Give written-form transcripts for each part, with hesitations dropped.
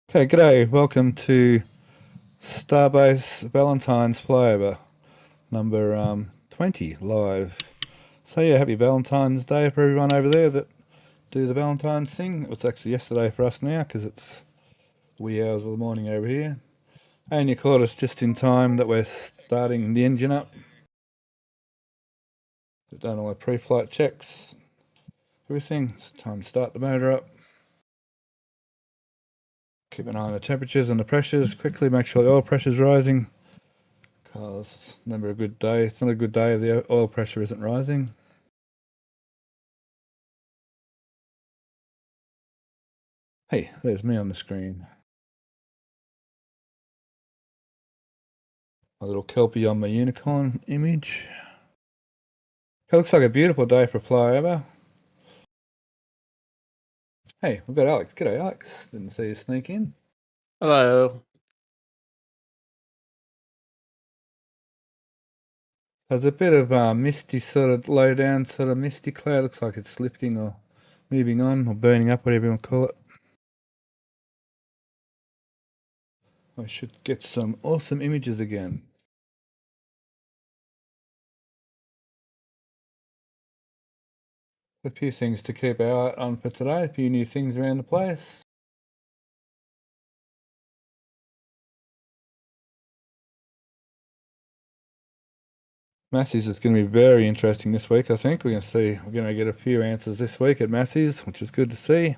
Okay, g'day. Welcome to Starbase Valentines Flyover number 20 live. So yeah, happy Valentine's Day for everyone over there that do the Valentine's thing. It's actually yesterday for us now because it's wee hours of the morning over here. And you caught us just in time that we're starting the engine up. We've done all our pre-flight checks, everything. It's time to start the motor up. Keep an eye on the temperatures and the pressures. Quickly make sure the oil pressure's rising. Because it's never a good day. It's not a good day if the oil pressure isn't rising. Hey, there's me on the screen. A little kelpie on my unicorn image. It looks like a beautiful day for flyover. Hey, we've got Alex. G'day, Alex. Didn't see you sneak in. Hello. There's a bit of misty sort of low down sort of misty cloud. Looks like it's lifting or moving on or burning up, whatever you want to call it. I should get some awesome images again. A few things to keep our eye on for today. A few new things around the place. Massey's is going to be very interesting this week, I think. We're going to get a few answers this week at Massey's, which is good to see.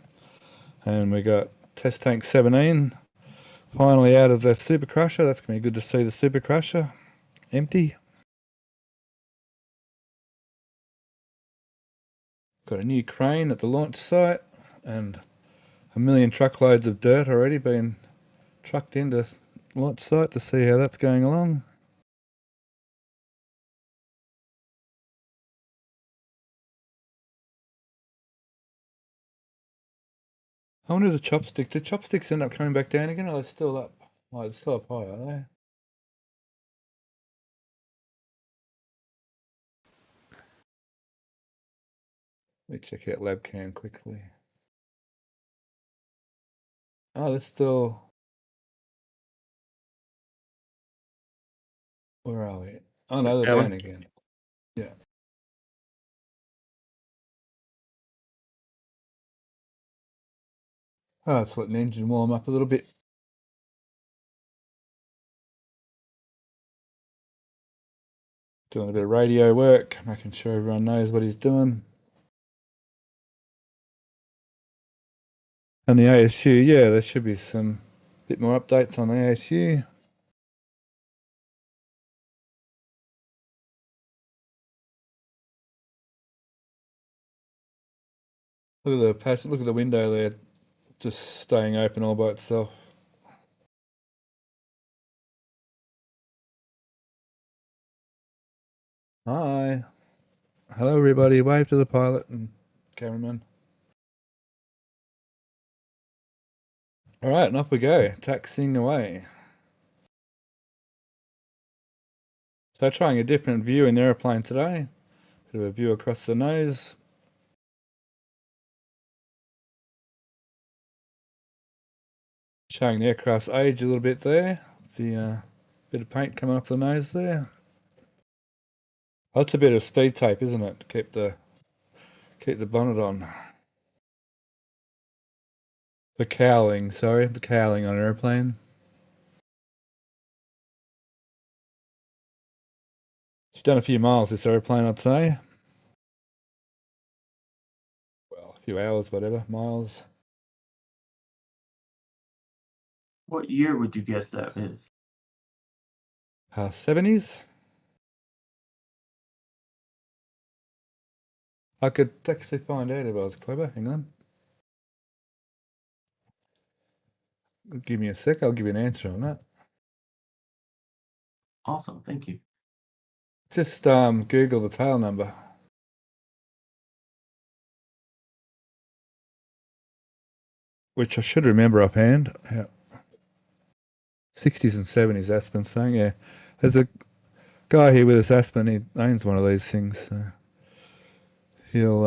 And we got Test Tank 17 finally out of that Super Crusher. That's going to be good to see the Super Crusher empty. Got a new crane at the launch site and a million truckloads of dirt already being trucked into launch site to see how that's going along. I wonder if the chopsticks end up coming back down again, or are they still up? Oh, they're still up high, are they? Let me check out LabCam quickly. Oh, they're still. Where are we? Oh no, they're down again. Yeah. Oh, it's letting the engine warm up a little bit. Doing a bit of radio work, making sure everyone knows what he's doing. And the ASU, yeah, there should be some bit more updates on the ASU. Look at the window there, just staying open all by itself. Hi. Hello everybody, wave to the pilot and cameraman. Alright, and off we go, taxiing away. So trying a different view in the airplane today. Bit of a view across the nose. Showing the aircraft's age a little bit there. The bit of paint coming off the nose there. That's a bit of speed tape, isn't it? To keep the bonnet on. The cowling on an airplane. She's done a few miles this airplane, I'd say. Well, a few hours, whatever, miles. What year would you guess that is? 70s? I could actually find out if I was clever. Hang on. Give me a sec, I'll give you an answer on that. Awesome, thank you. Just Google the tail number. Which I should remember offhand. Yeah. 60s and 70s, Aspen saying, yeah. There's a guy here with us, Aspen, he owns one of these things. So he'll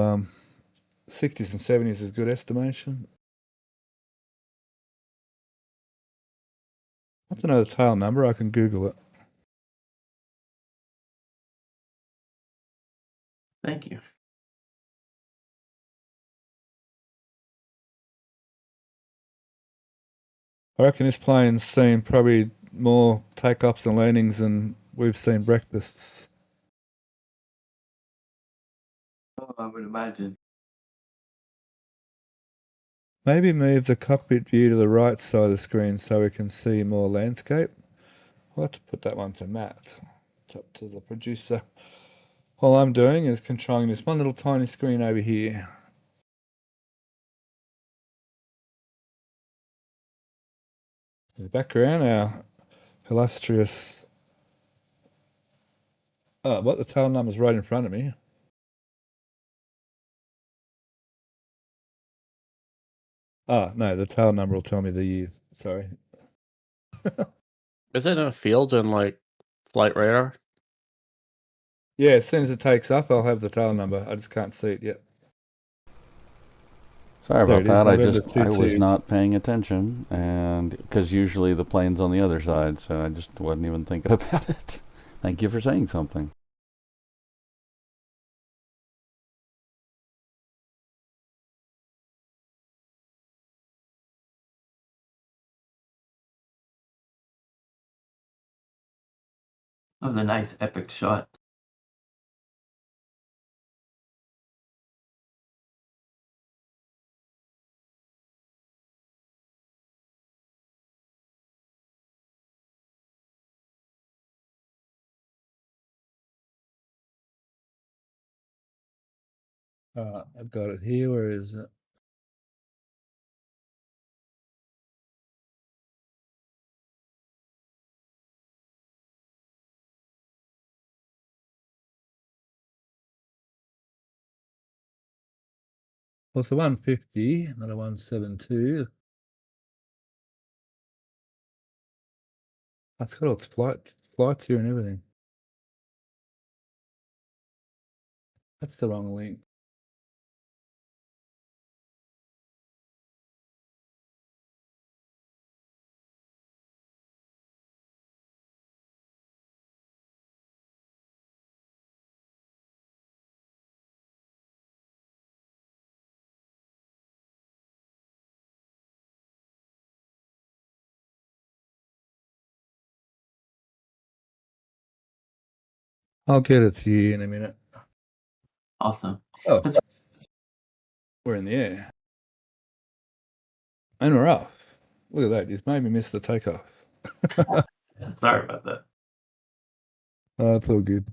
60s and 70s is good estimation. I don't know the tail number. I can Google it. Thank you. I reckon this plane's seen probably more takeoffs and landings than we've seen breakfasts. Oh, I would imagine. Maybe move the cockpit view to the right side of the screen so we can see more landscape. I'll have to put that one to Matt. It's up to the producer. All I'm doing is controlling this one little tiny screen over here. In the background, our illustrious... Oh, what? The tail number's right in front of me. Ah, no, the tail number will tell me the year. Sorry. Is it in a field in like flight radar? Yeah, as soon as it takes up, I'll have the tail number. I just can't see it yet. Sorry There about it is, that. November I was 22. not paying attention, and because usually the plane's on the other side, so I just wasn't even thinking about it. Thank you for saying something. That was a nice epic shot. I've got it here. Where is it? Well, it's a 150, not a 172. It's got all its flights here and everything. That's the wrong link. I'll get it to you in a minute. Awesome. Oh, That's we're in the air. And we're off. Look at that. Just made me miss the takeoff. sorry about that. Oh, it's all good.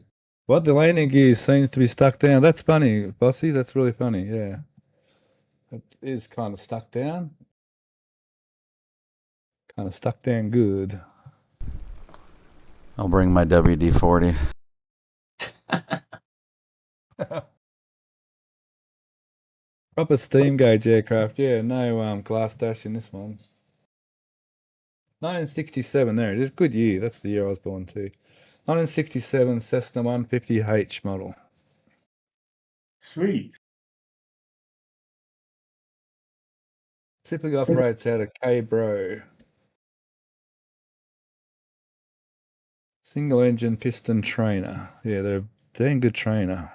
What? The landing gear seems to be stuck down. That's funny, Bossy. That's really funny. Yeah. It is kind of stuck down. Kind of stuck down good. I'll bring my WD-40. Proper steam gauge aircraft. Yeah, no glass dash in this one. 1967, there it is. Good year. That's the year I was born too. 1967 Cessna 150H model. Sweet. Typically operates out of K-Bro. Single engine piston trainer. Yeah, they're a damn good trainer.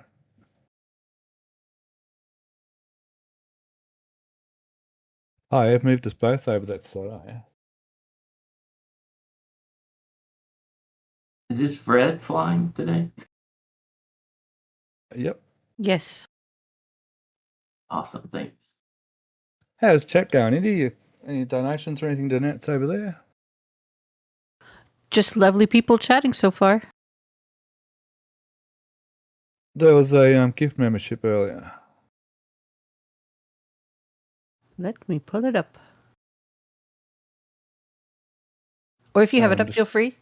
Oh, I've moved us both over that side, yeah. Is this Fred flying today? Yep. Yes. Awesome. Thanks. How's chat going, Indy? Any donations or anything to Nets over there? Just lovely people chatting so far. There was a gift membership earlier. Let me pull it up. Or if you have it up, Just- feel free.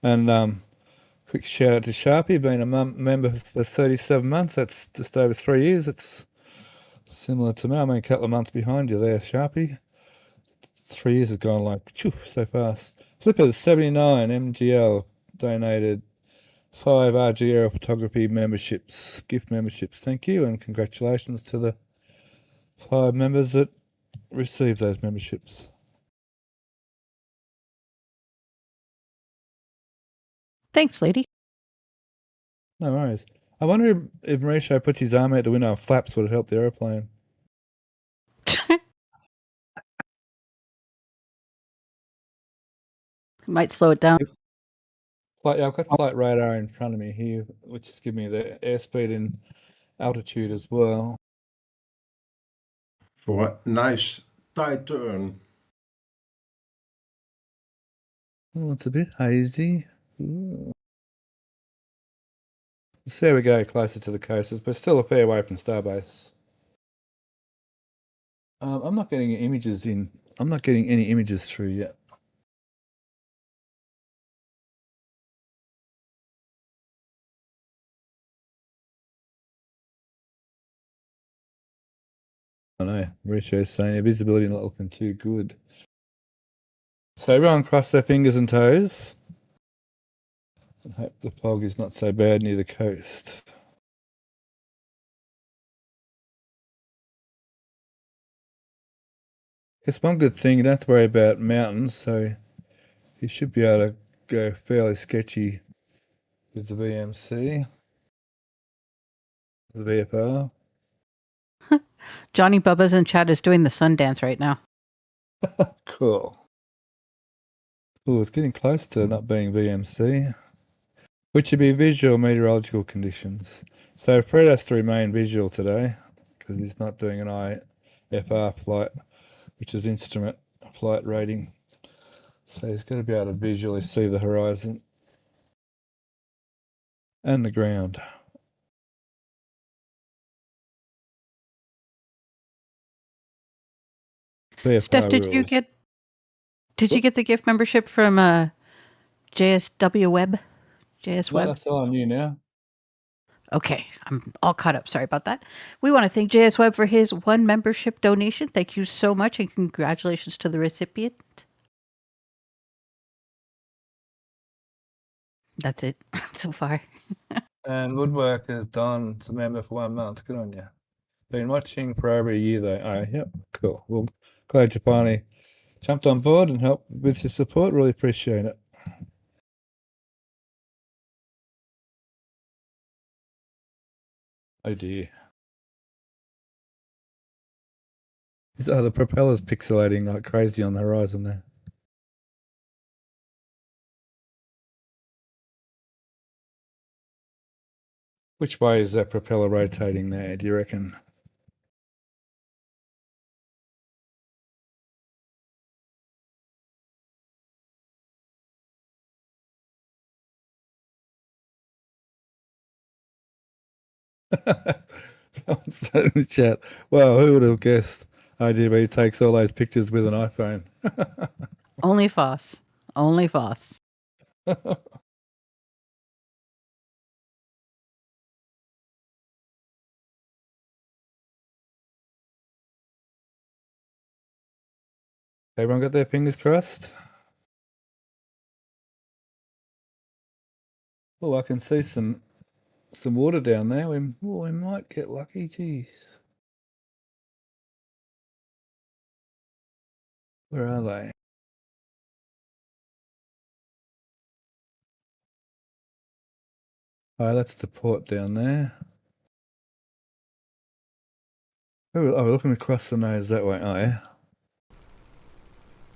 And quick shout out to Sharpie, been a member for 37 months. That's just over 3 years. It's similar to me. I'm a couple of months behind you there, Sharpie. 3 years has gone like so fast. Flippers 79 MGL donated 5 RG Aero Photography memberships, gift memberships. Thank you and congratulations to the 5 members that received those memberships. Thanks, lady. No worries. I wonder if Mauricio puts his arm out the window and flaps, would it help the aeroplane? Might slow it down. Yeah, I've got flight radar in front of me here, which is giving me the airspeed and altitude as well. For a nice tight turn. Oh, it's a bit hazy. Ooh. So there we go, closer to the coasters, but still a fair way from Starbase. I'm not getting images in. I'm not getting any images through yet. I know, Mauricio's saying visibility not looking too good. So everyone cross their fingers and toes. And hope the fog is not so bad near the coast. It's one good thing, you don't have to worry about mountains, so you should be able to go fairly sketchy with the VMC, the VFR. Johnny Bubba's in chat is doing the sun dance right now. Cool. Oh, it's getting close to not being VMC, which would be visual meteorological conditions. So Fred has to remain visual today because he's not doing an IFR flight, which is instrument flight rating. So he's got to be able to visually see the horizon and the ground. Steph, VFR did you rules. get the gift membership from JSW Web? JS No, Web? that's all on you now. Okay, I'm all caught up. Sorry about that. We want to thank JS Web for his 1 membership donation. Thank you so much, and congratulations to the recipient. That's it so far. And Woodworkers Don's a member for 1 month. Good on you. Been watching for over a year though. Oh, yep, cool. Well, glad you finally jumped on board and helped with your support. Really appreciate it. Oh dear. The propeller's pixelating like crazy on the horizon there. Which way is that propeller rotating there, do you reckon? Someone said in the chat, well, who would have guessed RGB takes all those pictures with an iPhone? Only Foss. Only Foss. Everyone got their fingers crossed? Oh, I can see some water down there. We might get lucky. Jeez. Where are they? Oh, that's the port down there. Oh, we're looking across the nose that way. Oh, yeah.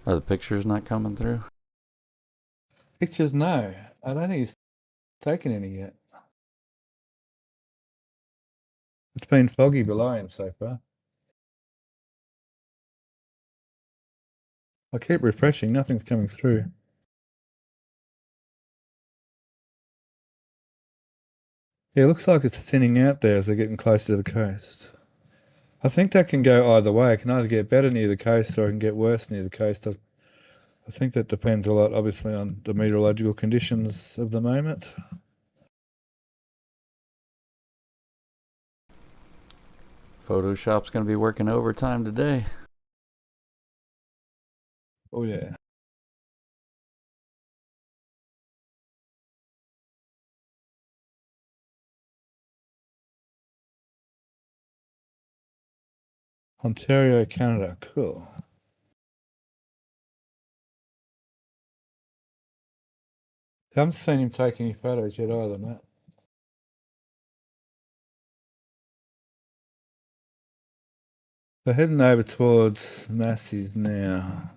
Are the pictures not coming through? Pictures, no. I don't think he's taken any yet. It's been foggy below him so far. I keep refreshing. Nothing's coming through. Yeah, it looks like it's thinning out there as they're getting closer to the coast. I think that can go either way. It can either get better near the coast or it can get worse near the coast. I think that depends a lot, obviously, on the meteorological conditions of the moment. Photoshop's going to be working overtime today. Oh, yeah. Ontario, Canada. Cool. I haven't seen him take any photos yet either, Matt. We're heading over towards Massey's now.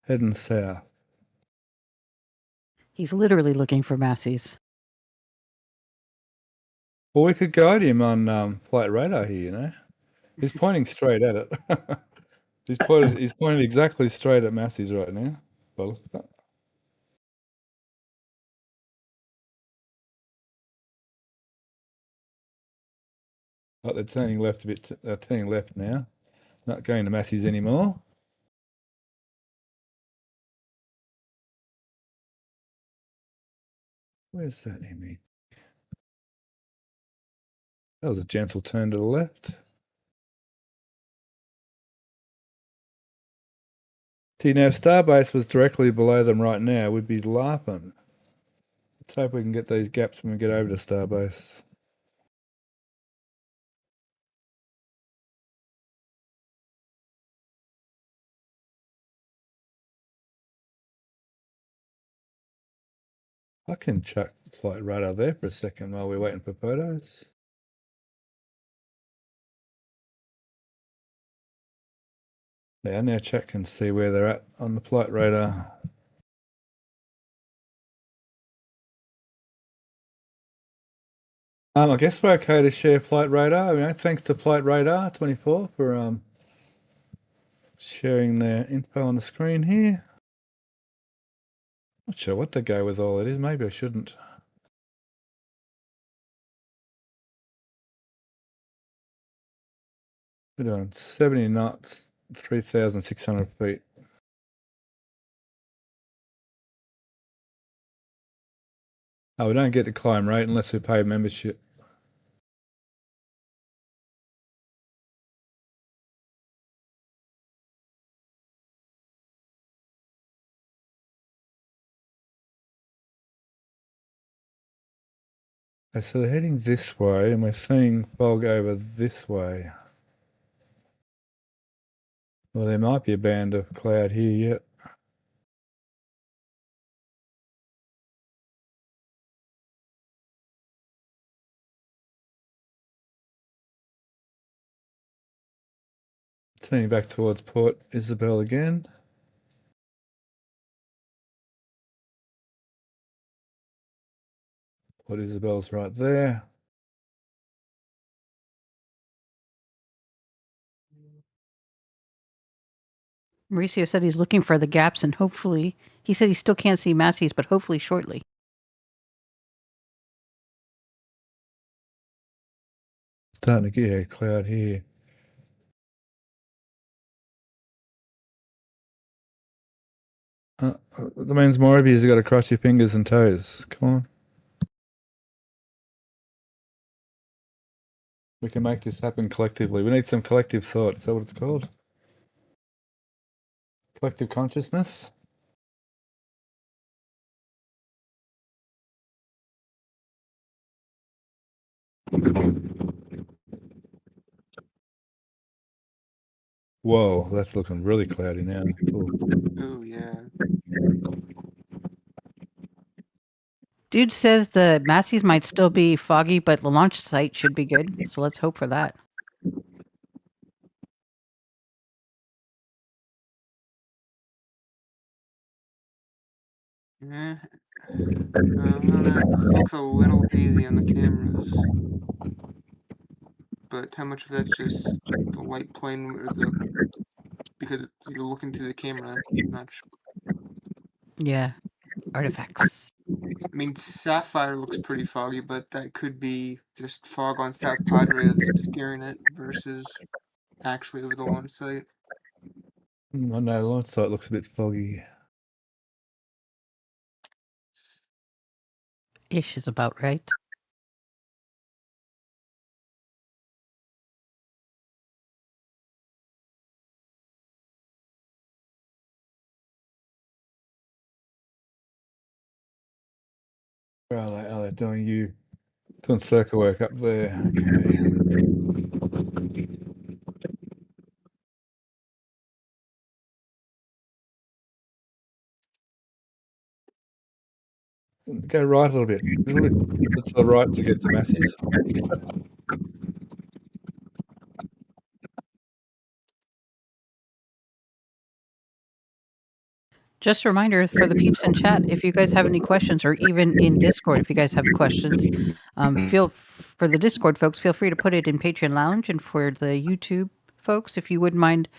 Heading south. He's literally looking for Massey's. Well, we could guide him on flight radar here, you know. He's pointing straight at it. He's pointed exactly straight at Massey's right now. Well, oh, they're turning left a bit. They're turning left now. Not going to Massey's anymore. Where's that image? That was a gentle turn to the left. See, now if Starbase was directly below them right now, we'd be laughing. Let's hope we can get these gaps when we get over to Starbase. I can chuck flight radar there for a second while we're waiting for photos. Yeah, now check and see where they're at on the flight radar. I guess we're okay to share flight radar. I mean, thanks to Flight Radar 24 for sharing their info on the screen here. Not sure what to go with all it is. Maybe I shouldn't. We're doing 70 knots, 3,600 feet. Oh, we don't get the climb rate unless we pay membership. Okay, so they're heading this way, and we're seeing fog over this way. Well, there might be a band of cloud here yet. Turning back towards Port Isabel again. Port Isabel's right there. Mauricio said he's looking for the gaps, and hopefully, he said he still can't see Massey's, but hopefully shortly. Starting to get a cloud here. That means more of you have got to cross your fingers and toes. Come on. We can make this happen collectively. We need some collective thought. Is that what it's called? Collective consciousness? Whoa, that's looking really cloudy now. Cool. Oh yeah. Dude says the Massey's might still be foggy, but the launch site should be good. So let's hope for that. Yeah. I don't know. It looks a little hazy on the cameras. But how much of that's just the light plane or because you're looking to the camera? Not sure. Yeah. Artifacts. I mean, Sapphire looks pretty foggy, but that could be just fog on South Padre that's obscuring it versus actually over the launch site. I know the launch site looks a bit foggy. Ish is about right. Where are they? Oh, they're doing circle work up there. Okay. Go right a little bit. A little bit to the right to get to Massey's. Just a reminder for the peeps in chat, if you guys have any questions, or even in Discord, if you guys have questions, for the Discord folks, feel free to put it in Patreon Lounge, and for the YouTube folks, if you wouldn't mind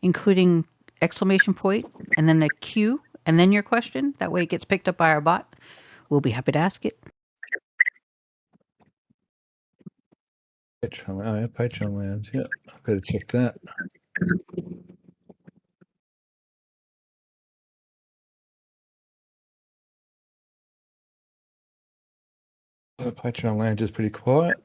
including exclamation point and then a Q and then your question. That way it gets picked up by our bot. We'll be happy to ask it. Patreon, oh yeah, Patreon Lounge. Yeah, I better check that. The Patreon Lounge is pretty quiet.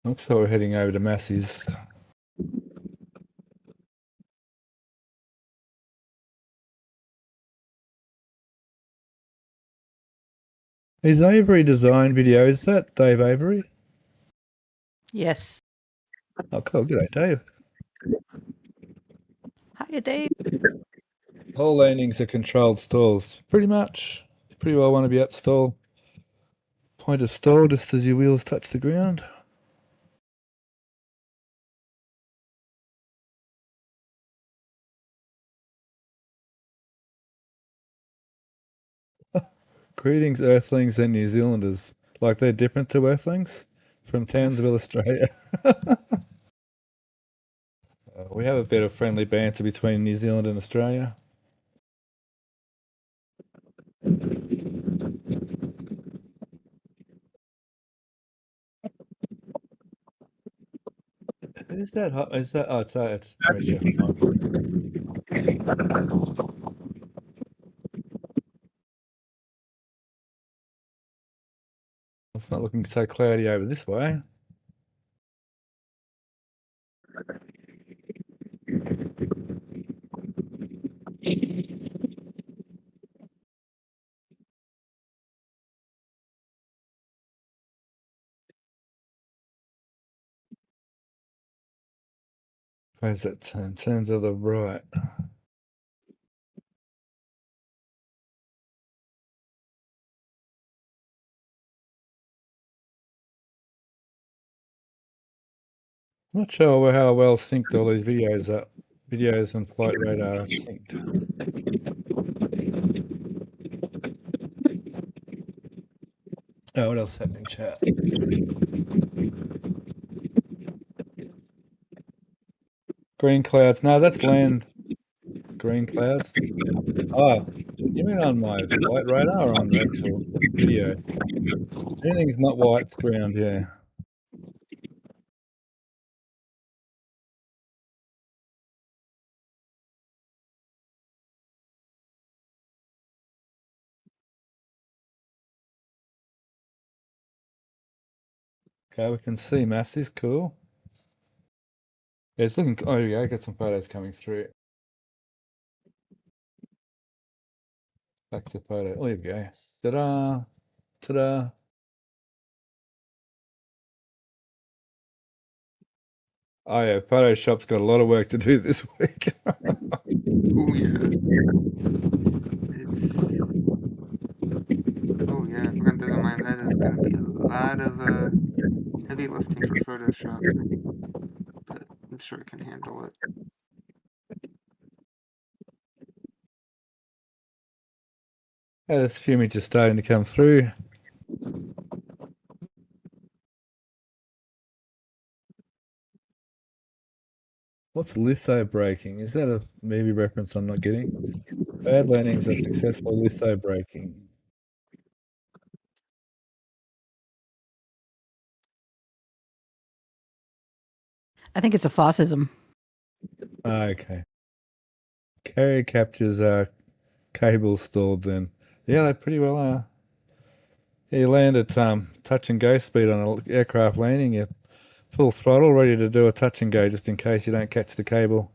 Looks like we're heading over to Massey's. Is Avery Design Video, is that Dave Avery? Yes. Oh, cool. G'day, Dave. Hiya, Dave. Whole landings are controlled stalls. Pretty much. You pretty well want to be at stall. Point of stall just as your wheels touch the ground. Greetings, Earthlings and New Zealanders. Like they're different to Earthlings from Townsville, Australia. We have a bit of friendly banter between New Zealand and Australia. Is that hot? Is that? Oh, it's pressure. It's not looking so cloudy over this way. Where's that turn? Turns to the right. Not sure how well synced all these videos are. Videos and flight radar are synced. Oh, what else happened in chat? Green clouds. No, that's land. Green clouds. Oh, you mean on my flight radar or on the actual video? Anything's not white, it's ground, yeah. Okay, we can see Massey's cool. Yeah, it's looking. Oh, yeah, I got some photos coming through. Back to photo. Oh, there we go. Ta-da! Ta-da! Oh yeah, Photoshop's got a lot of work to do this week. Oh yeah. It's. Oh yeah, forgot to mind that is gonna be a lot of heavy lifting for Photoshop, but I'm sure it can handle it. Yeah, this few images starting to come through. What's litho braking? Is that a movie reference I'm not getting? Bad landings are successful litho braking. I think it's a Fossism. Okay. Carrier captures are cables stalled then. Yeah, they pretty well are. Yeah, you land at touch and go speed on an aircraft landing, you're full throttle, ready to do a touch and go just in case you don't catch the cable.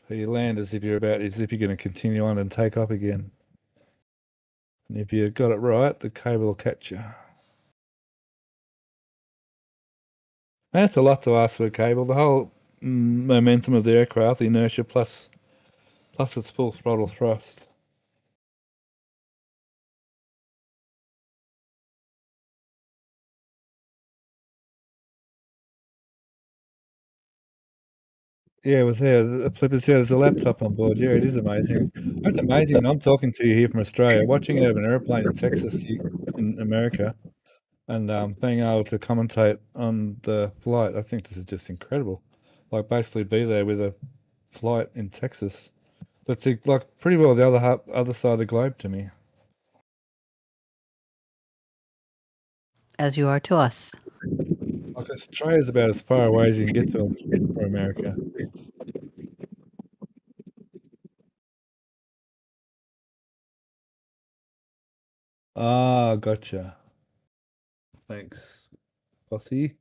So you land as if you're going to continue on and take off again. And if you got it right, the cable will catch you. That's a lot to ask for a cable. The whole momentum of the aircraft, the inertia, plus its full throttle thrust. Yeah, it was there. The flippers. Yeah, there's a laptop on board. Yeah, it is amazing. It's amazing. I'm talking to you here from Australia, watching it out of an airplane in Texas, in America, and being able to commentate on the flight. I think this is just incredible. Like basically be there with a flight in Texas. That's like pretty well the other side of the globe to me. As you are to us. Like Australia's about as far away as you can get to from America. Ah, gotcha. Thanks, Bossy.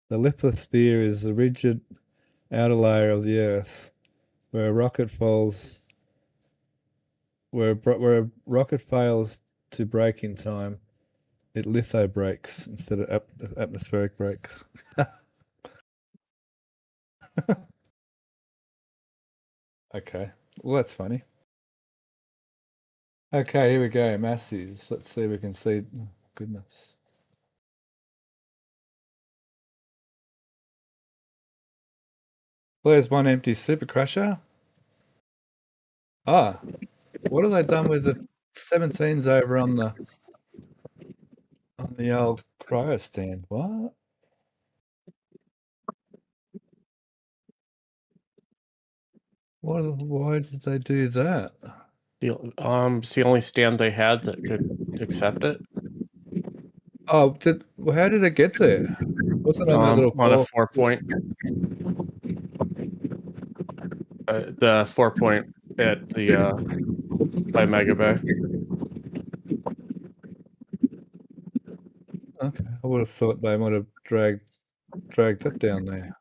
The lithosphere is the rigid outer layer of the Earth, where a rocket falls, where a rocket fails to brake in time, it litho brakes instead of atmospheric brakes. Okay, well that's funny. Okay, here we go, masses. Let's see if we can see. Oh, goodness. Well, there's one empty super crusher. Ah, what have they done with the 17s over on the old cryo stand? What? Why did they do that? It's the only stand they had that could accept it. Oh, how did it get there? Wasn't it on that little On a pole? 4-point. The 4-point at the by Mega Bay. Okay, I would have thought they might have dragged that down there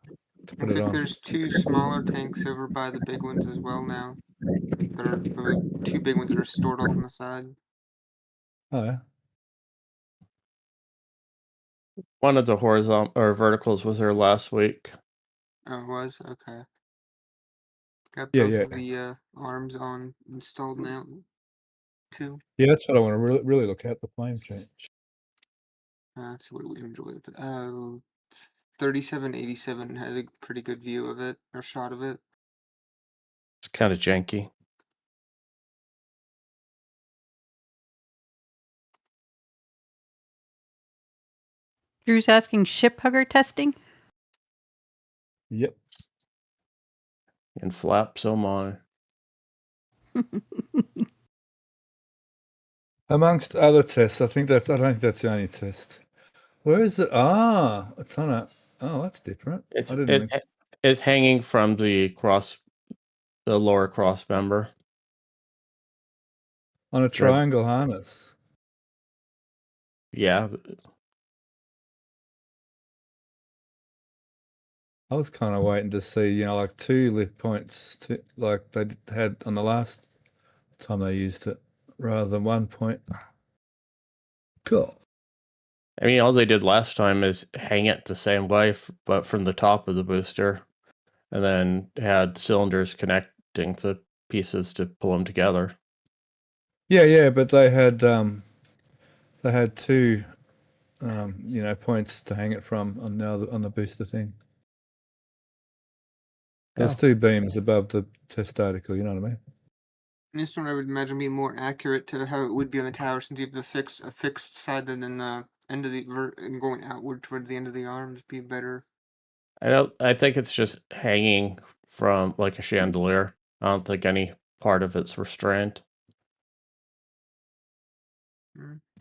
to put Looks it like on. there's two smaller tanks over by the big ones as well now. There are the two big ones that are stored off on the side. Oh, yeah. One of the horizontal or verticals was there last week. Oh, it was? Okay. Got Yeah, both yeah. of the arms on installed now, too. Yeah, that's what I want to really look at, the flame change. So what do we enjoy? 3787 has a pretty good view of it, or shot of it. It's kind of janky. Drew's asking ship hugger testing? Yep. And flaps, oh my. Amongst other tests, I don't think that's the only test. Where is it? Ah, it's on a. Oh, that's different. It's I didn't. it's hanging from the lower cross member. On a triangle harness. Yeah, I was kind of waiting to see, like 2 lift points, like they had on the last time they used it, rather than 1 point. Cool. I mean, all they did last time is hang it the same way, but from the top of the booster, and then had cylinders connecting to pieces to pull them together. Yeah, but they had 2, points to hang it from on the booster thing. There's 2 beams above the test article. You know what I mean? This one I would imagine be more accurate to how it would be on the tower, since you have a fixed side, than in the end of the and going outward towards the end of the arms be better. I think it's just hanging from like a chandelier. I don't think any part of it's restrained.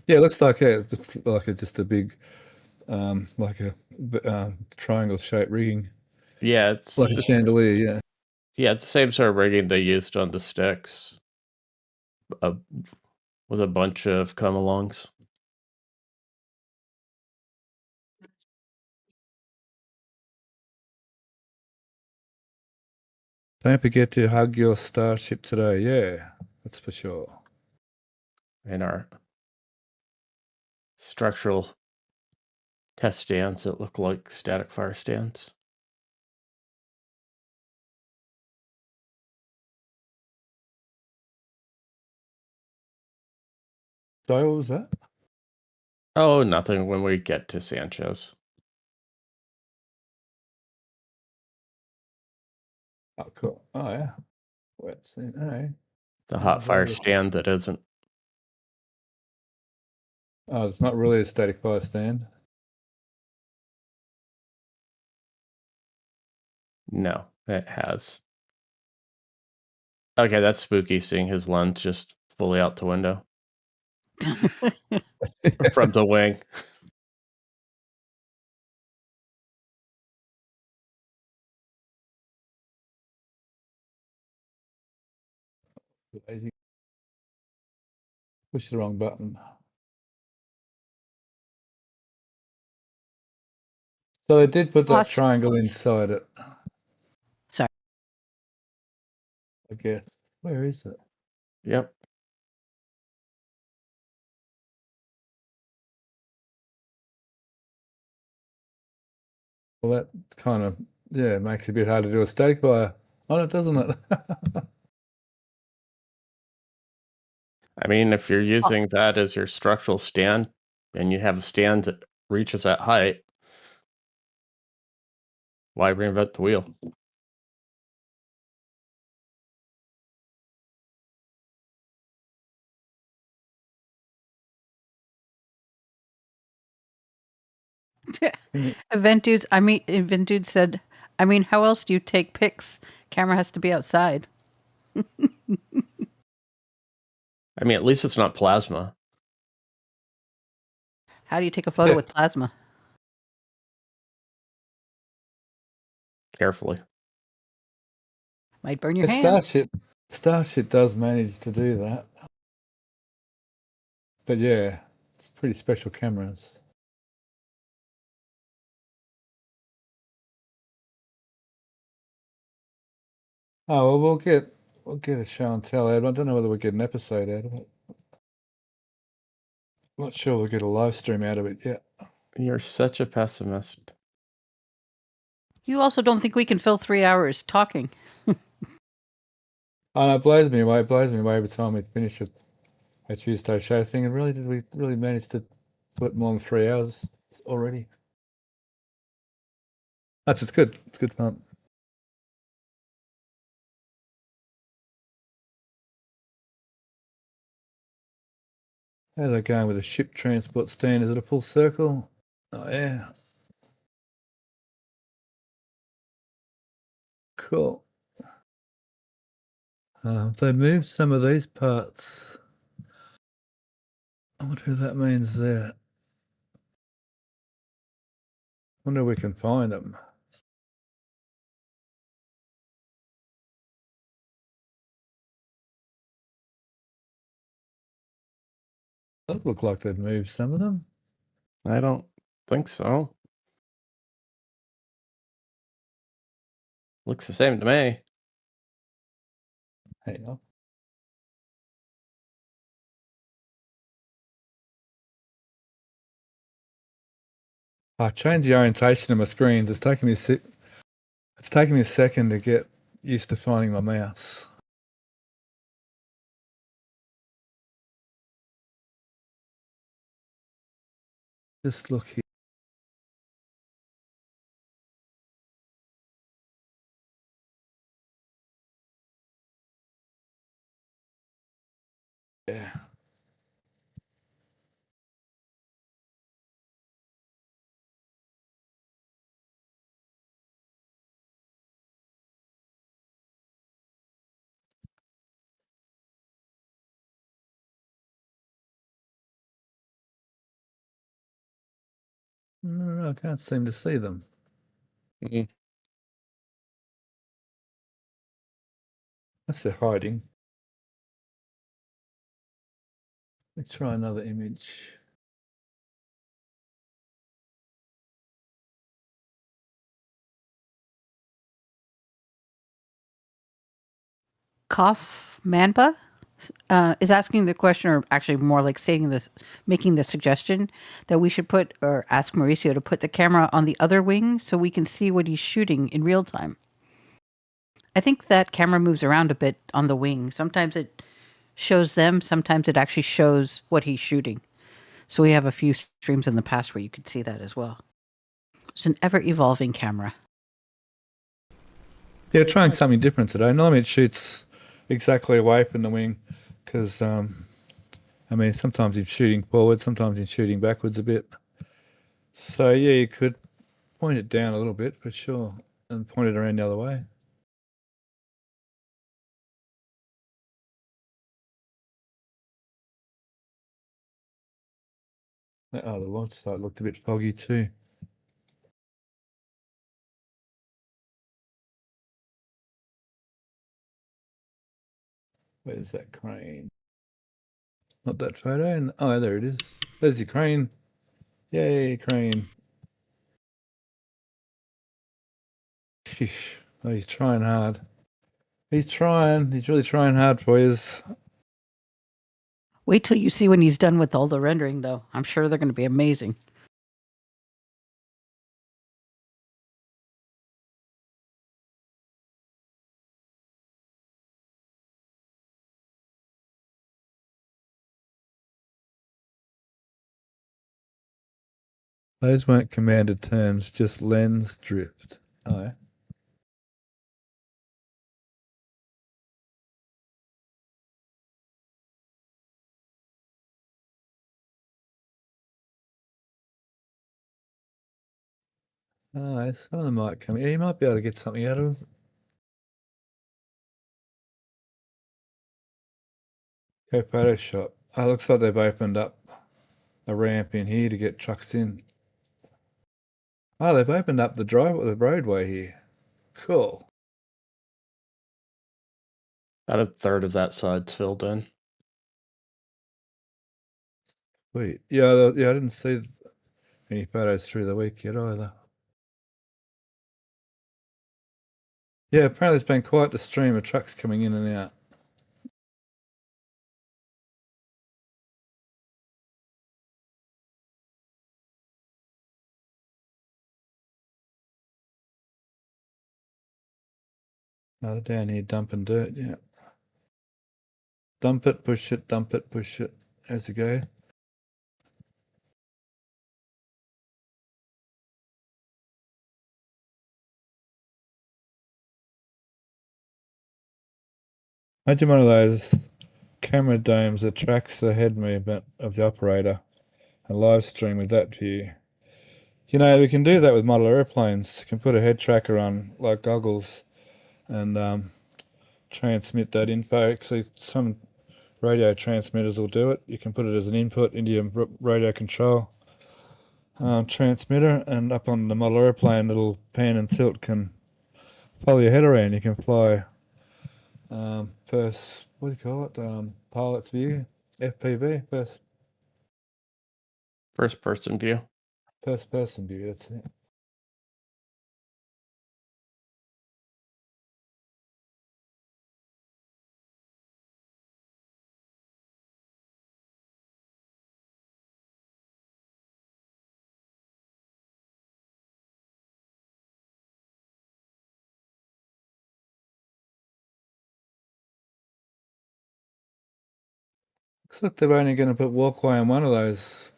Yeah, it looks like just a big, like a triangle shaped rigging, Yeah, it's like a chandelier. Yeah. Yeah, it's the same sort of rigging they used on the sticks, with a bunch of come-alongs. Don't forget to hug your starship today. Yeah, that's for sure. in our structural test stands that look like static fire stands. So what was that? Oh, nothing when we get to Sancho's. Oh, cool. Oh, yeah. Wet scene. Oh, The hot fire really? stand that isn't. Oh, it's not really a static fire stand. No, it has. Okay, that's spooky seeing his lens just fully out the window from the wing. Lazy. Push the wrong button. So they did put that Plus- triangle inside it. Sorry. I guess. Where is it? Yep. Well, that kind of, yeah, makes it a bit hard to do a static fire on it, doesn't it? I mean, if you're using that as your structural stand and you have a stand that reaches that height, why reinvent the wheel? Event Dude said, how else do you take pics? Camera has to be outside. I mean, at least it's not plasma. How do you take a photo Yeah. with plasma? Carefully. Might burn your The hand. Starship does manage to do that. But yeah, it's pretty special cameras. Oh well, we'll get a show and tell out. I don't know whether we'll get an episode out of it. Not sure we'll get a live stream out of it yet. You're such a pessimist. You also don't think we can fill 3 hours talking. Oh no, it blows me away. It blows me away every time we finish a Tuesday show thing. And really, did we really manage to put more than 3 hours already? That's it's good. It's good fun. How's that going with the ship transport stand? Is it a full circle? Oh yeah. Cool. They moved some of these parts. I wonder who that means there. Wonder if we can find them. Does look like they've moved some of them. I don't think so. Looks the same to me. Hang on. I changed the orientation of my screens. It's taking me a second to get used to finding my mouse. Just look here. Yeah. No, I can't seem to see them. Mm. That's they're hiding. Let's try another image. Cough Manpa? is asking the question, or actually more like stating this, making the suggestion that we should put, or ask Mauricio to put the camera on the other wing so we can see what he's shooting in real time. I think that camera moves around a bit on the wing. Sometimes it shows them, sometimes it actually shows what he's shooting. So we have a few streams in the past where you could see that as well. It's an ever-evolving camera. Yeah, trying something different today. Normally it shoots exactly away from the wing because, I mean, sometimes he's shooting forward, sometimes he's shooting backwards a bit. So, yeah, you could point it down a little bit for sure and point it around the other way. Oh, the launch site looked a bit foggy too. Where's that crane? Not that photo. Oh, there it is. There's your crane. Yay, crane. Sheesh. Oh, he's trying hard. He's trying. He's really trying hard for you. Wait till you see when he's done with all the rendering, though. I'm sure they're going to be amazing. Those weren't commanded terms, just lens drift. Oh, yeah. Oh, some of them might come. Yeah, you might be able to get something out of them. Okay, Photoshop. Oh, looks like they've opened up a ramp in here to get trucks in. Oh, they've opened up the roadway here. Cool. About a third of that side's filled in. Sweet. Yeah, I didn't see any photos through the week yet either. Yeah, apparently it's been quite the stream of trucks coming in and out. Oh, down here dumping dirt, yeah. Dump it, push it, dump it, push it as you go. Imagine one of those camera domes that tracks the head movement of the operator and live stream with that view. You know, we can do that with model airplanes. You can put a head tracker on, like goggles, and transmit that info. Actually, some radio transmitters will do it. You can put it as an input into your radio control transmitter, and up on the model airplane, little pan and tilt can follow your head around. You can fly first, what do you call it? Pilot's view, FPV, First person view. first person view. That's it. Looks like they're only going to put walkway on one of those.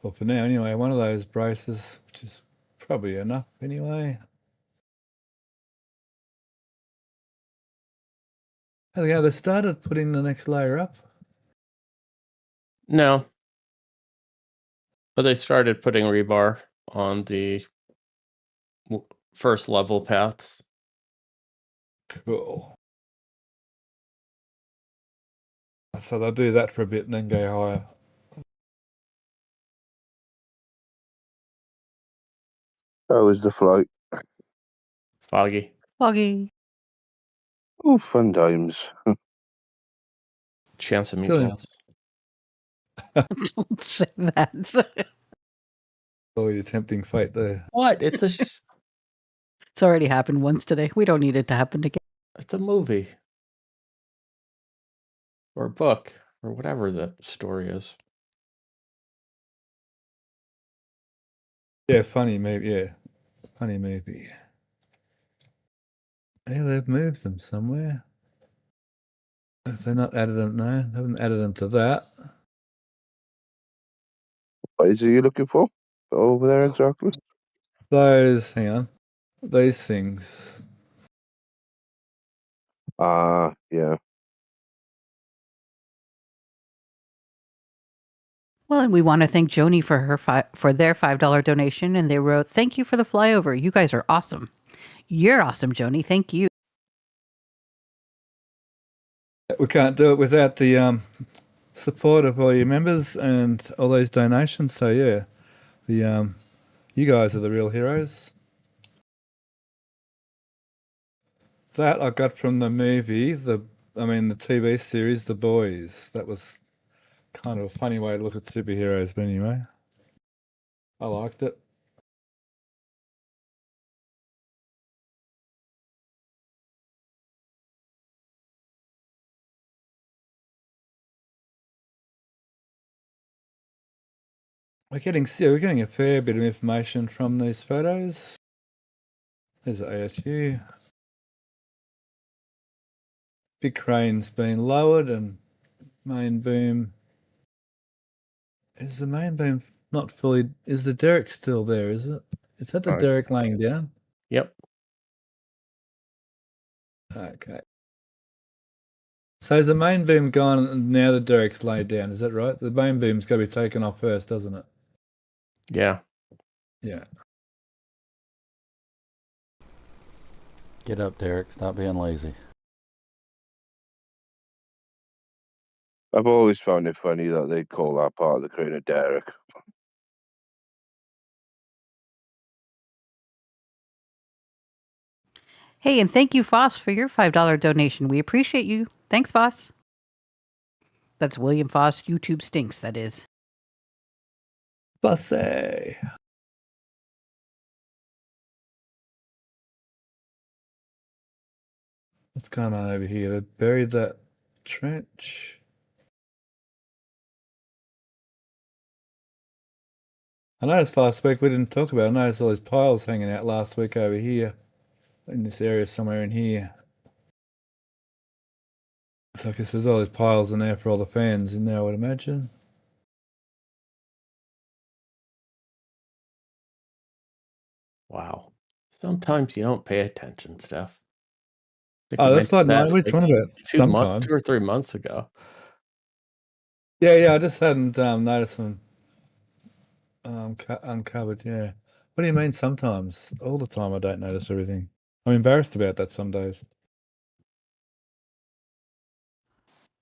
Well, for now, anyway, one of those braces, which is probably enough anyway. There they go. They started putting the next layer up. No. But they started putting rebar on the first level paths. Cool. So they'll do that for a bit and then go higher. How was the flight? Foggy. Foggy. Oh, fun times. Chance of Still in- meatballs. Don't say that. Oh, you're tempting fate there. What? It's a It's already happened once today. We don't need it to happen again. it's a movie. or book or whatever the story is. Yeah, funny movie. Yeah, funny movie. Yeah, they've moved them somewhere. If they're not added them, no, they haven't added them to that. What is it you're looking for? Over there exactly? Those, hang on, these things. Yeah. Well, and we want to thank Joni for for their $5 donation, and they wrote, "Thank you for the flyover. You guys are awesome. You're awesome, Joni. Thank you." We can't do it without the support of all your members and all those donations. So yeah, the you guys are the real heroes. That I got from the movie, the TV series, The Boys. That was kind of a funny way to look at superheroes, but anyway, I liked it. We're getting a fair bit of information from these photos. There's ASU. Big crane's been lowered and main boom. Is the main boom not fully? Is the derrick still there? Is it? Is that the derrick laying down? Yep. Okay. So is the main boom gone and now the derrick's laid down? Is that right? The main boom's got to be taken off first, doesn't it? Yeah. Yeah. Get up, Derek. Stop being lazy. I've always found it funny that they call that part of the crane a derrick. Hey, and thank you, Foss, for your $5 donation. We appreciate you. Thanks, Foss. That's William Foss. YouTube stinks, that is. Bussy. What's going on over here? They buried that trench. I noticed last week we didn't talk about it. I noticed all these piles hanging out last week over here. In this area somewhere in here. So I guess there's all these piles in there for all the fans in there, I would imagine. Wow. Sometimes you don't pay attention, Steph. Oh, that's not nice. What are you talking about? Sometimes. 2 or 3 months ago. Yeah, I just hadn't noticed them uncovered, yeah. What do you mean sometimes? All the time I don't notice everything. I'm embarrassed about that some days.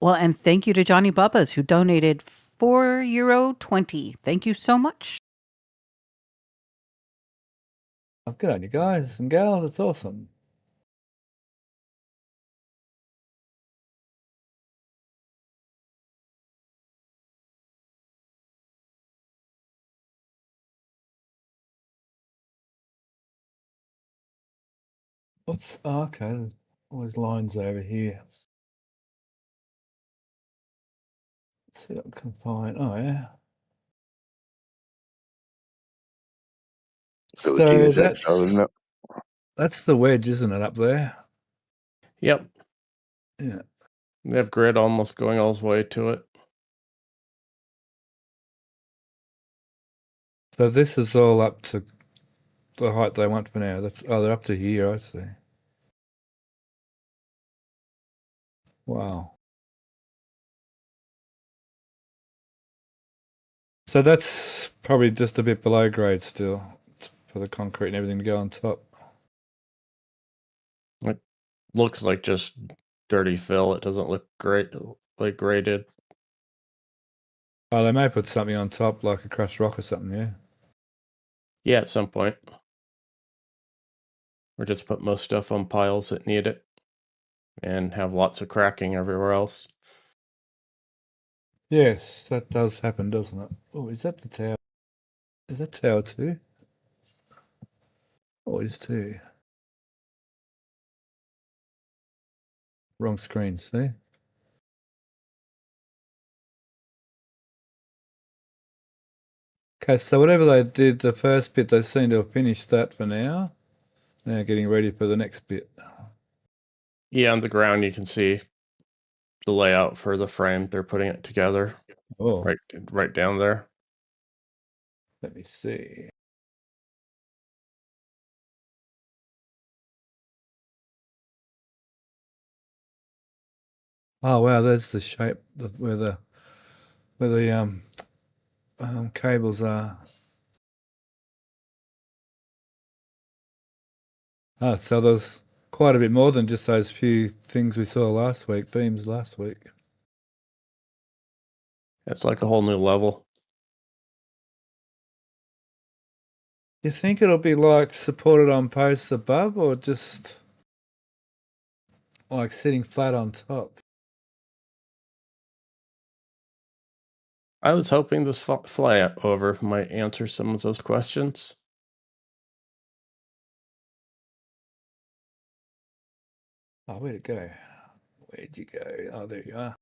Well, and thank you to Johnny Bubbas, who donated €4.20. Thank you so much. Oh, good on you guys and gals. It's awesome. Okay. All these lines over here. Let's see what I can find. Oh, yeah. So So that's the wedge, isn't it, up there? Yep. Yeah. They have grid almost going all the way to it. So this is all up to the height they want for now. They're up to here, I see. Wow. So that's probably just a bit below grade still for the concrete and everything to go on top. It looks like just dirty fill. It doesn't look great, like graded. Oh, they may put something on top, like a crushed rock or something, yeah. Yeah, at some point. Or just put most stuff on piles that need it and have lots of cracking everywhere else. Yes, that does happen, doesn't it? Oh, is that the tower? Is that tower 2? Oh, it is 2. Wrong screen, see? Okay, so whatever they did the first bit, they seem to have finished that for now. Now getting ready for the next bit. Yeah, on the ground you can see the layout for the frame. They're putting it together Oh, right down there. let me see. Oh wow, there's the shape where the cables are. Ah, so there's quite a bit more than just those few things we saw last week, beams last week. It's like a whole new level. You think it'll be like supported on posts above or just like sitting flat on top? I was hoping this flyover might answer some of those questions. Oh, where'd it go? Where'd you go? Oh, there you are.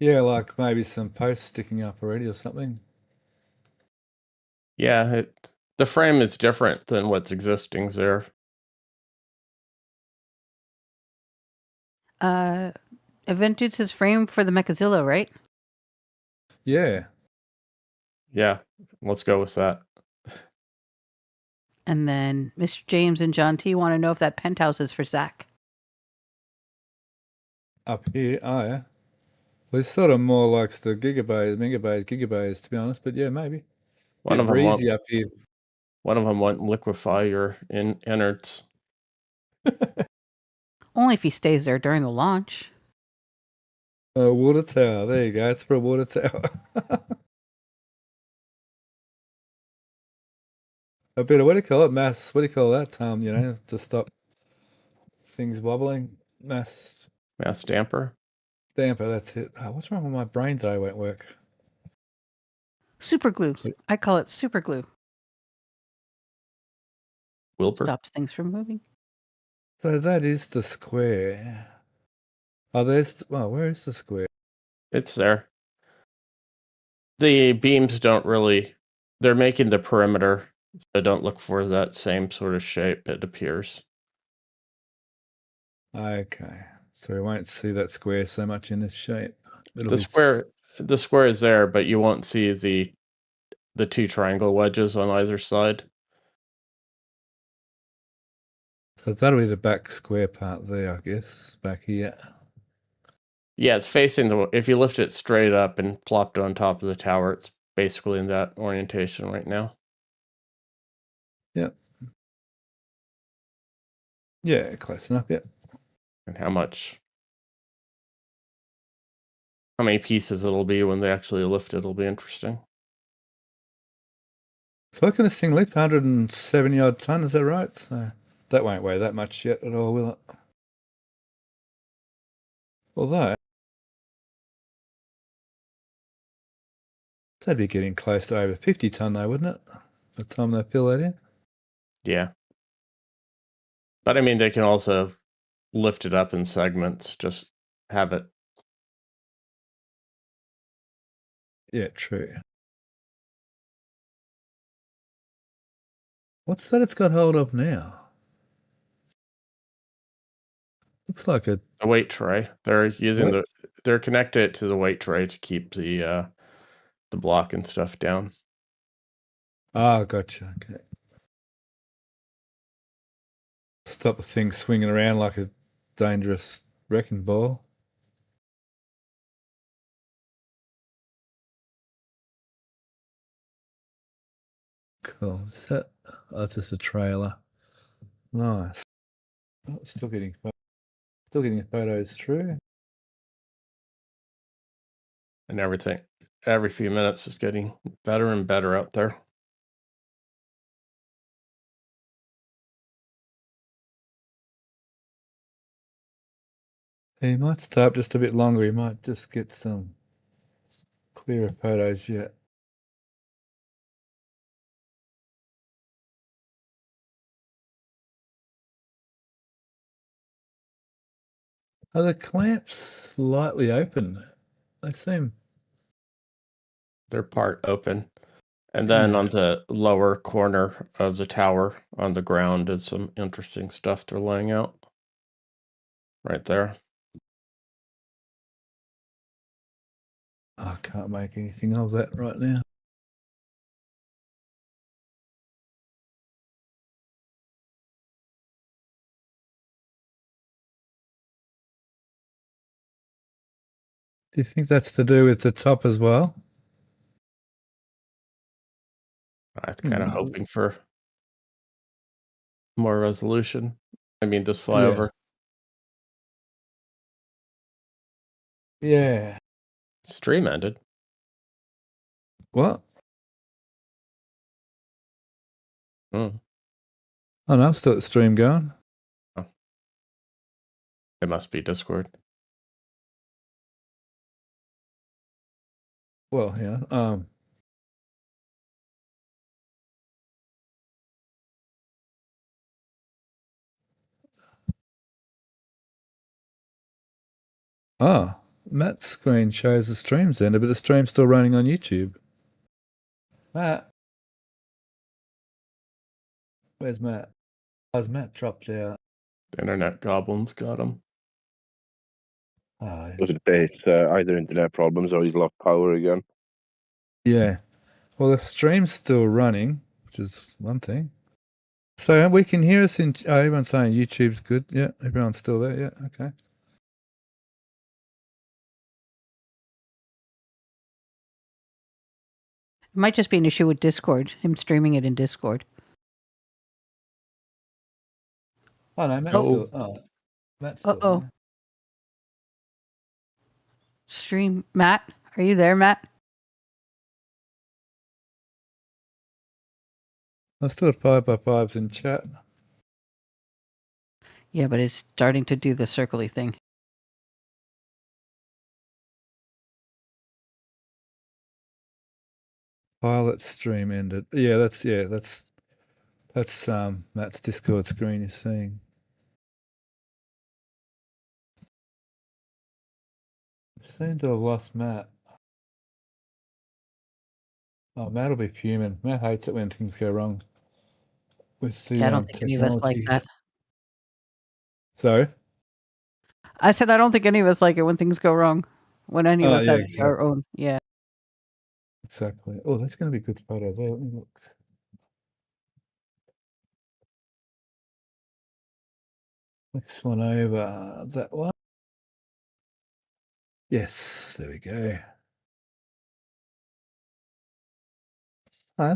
Yeah, like maybe some posts sticking up already or something. Yeah, the frame is different than what's existing there. Aventure's his frame for the Mechazilla, right? Yeah. Yeah, let's go with that. And then Mr. James and John T want to know if that penthouse is for Zach. Up here, oh yeah. Well, it's sort of more like the gigabays, to be honest, but yeah, maybe. One Bit of them breezy won't. up here. One of them won't liquefy your innards. Only if he stays there during the launch. A water tower. There you go. It's for a water tower. A bit of, what do you call it? Mass. What do you call that? To stop things wobbling. Mass Mass damper. damper. That's it. Oh, what's wrong with my brain today? Won't work. Super glue. I call it super glue. Wilbur. Stops things from moving. So that is the square. Oh, where is the square? It's there. The beams don't really. They're making the perimeter. So don't look for that same sort of shape. It appears. Okay. So we won't see that square so much in this shape. The square is there, but you won't see the two triangle wedges on either side. So that'll be the back square part there, I guess, back here. Yeah, it's facing if you lift it straight up and plop it on top of the tower, it's basically in that orientation right now. Yep. Yeah, close enough, yep. And how many pieces it'll be when they actually lift it will be interesting. So what can this thing lift? 170 odd ton, is that right? So that won't weigh that much yet at all, will it? Although that'd be getting close to over 50 ton though, wouldn't it? By the time they fill that in. Yeah. But I mean, they can also lift it up in segments, just have it. Yeah, true. What's that it's got hold of now? Looks like a weight tray. They're using what? they're connected to the weight tray to keep the block and stuff down. Ah, gotcha. Okay. Stop the thing swinging around like a dangerous wrecking ball. Cool. Is that? Oh, it's just a trailer. Nice. Oh, still getting photos through. And everything. Every few minutes is getting better and better out there. He might stay up just a bit longer. He might just get some clearer photos yet. Are the clamps slightly open? They seem. They're part open. And then Yeah. on the lower corner of the tower on the ground is some interesting stuff they're laying out. Right there. I can't make anything of that right now. Do you think that's to do with the top as well? I was kind of hoping for more resolution. I mean, this flyover. Yeah. Stream ended. What? Hmm. Oh no, I've still got the stream going. It must be Discord. Well, yeah. Oh, Matt's screen shows the stream's ended, but the stream's still running on YouTube. Matt. Where's Matt? Has Matt dropped out? The internet goblins got him. Oh, I was going to say it's either internet problems or he's lost power again. yeah. Well, the stream's still running, which is one thing. So we can hear us in. Oh, everyone's saying YouTube's good. Yeah, everyone's still there. Yeah, okay. It might just be an issue with Discord, him streaming it in Discord. Oh no, Matt's still. Oh, Matt's still. Uh-oh. There. Stream. Matt, are you there, Matt? I still have 5x5s in chat. Yeah, but it's starting to do the circly thing. Pilot stream ended. Yeah, that's Matt's Discord screen is seeing. Seem to have lost Matt. Oh, Matt will be fuming. Matt hates it when things go wrong with the Yeah, I don't think any of us like technology. that. Sorry? I said I don't think any of us like it when things go wrong. When any of Oh, us yeah, have exactly. our own. Yeah. Exactly. Oh, that's going to be a good photo there. Let me look. Next one over. That one. Yes, there we go.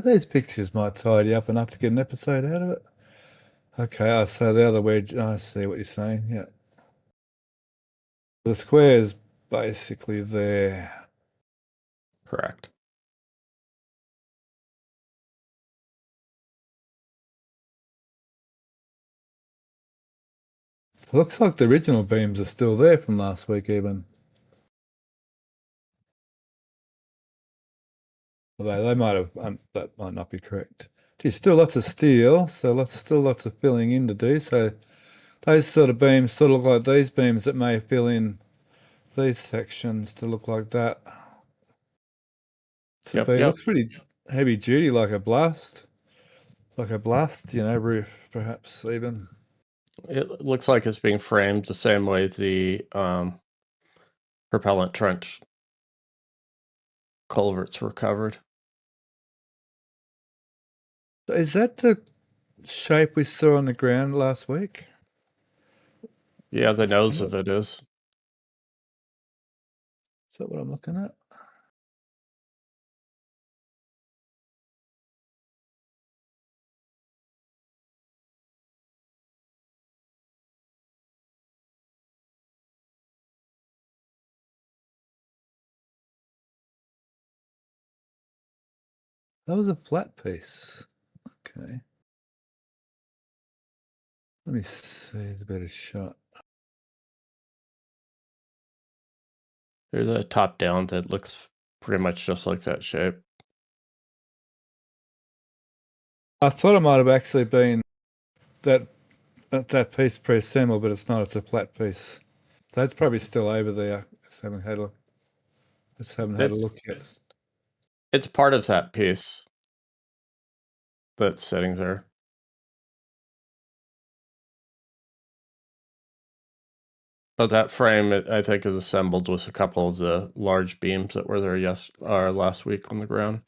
These pictures might tidy up enough to get an episode out of it. Okay, so the other way, I see what you're saying. Yeah. The square's basically there. Correct. It looks like the original beams are still there from last week even. Although they might have, that might not be correct. Geez, still lots of steel, so still lots of filling in to do. So those sort of beams sort of look like these beams that may fill in these sections to look like that. Yep. It looks pretty heavy duty, like a blast, roof perhaps even. It looks like it's being framed the same way the propellant trench culverts were covered. Is that the shape we saw on the ground last week? Yeah, the nose of it is. Is that what I'm looking at? That was a flat piece. Okay. Let me see the better shot. There's a top down that looks pretty much just like that shape. I thought it might have actually been that piece pre-assembled, but it's not. It's a flat piece. So it's probably still over there. Just haven't had a look yet. It's part of that piece that's sitting there. But that frame, I think, is assembled with a couple of the large beams that were there last week on the ground.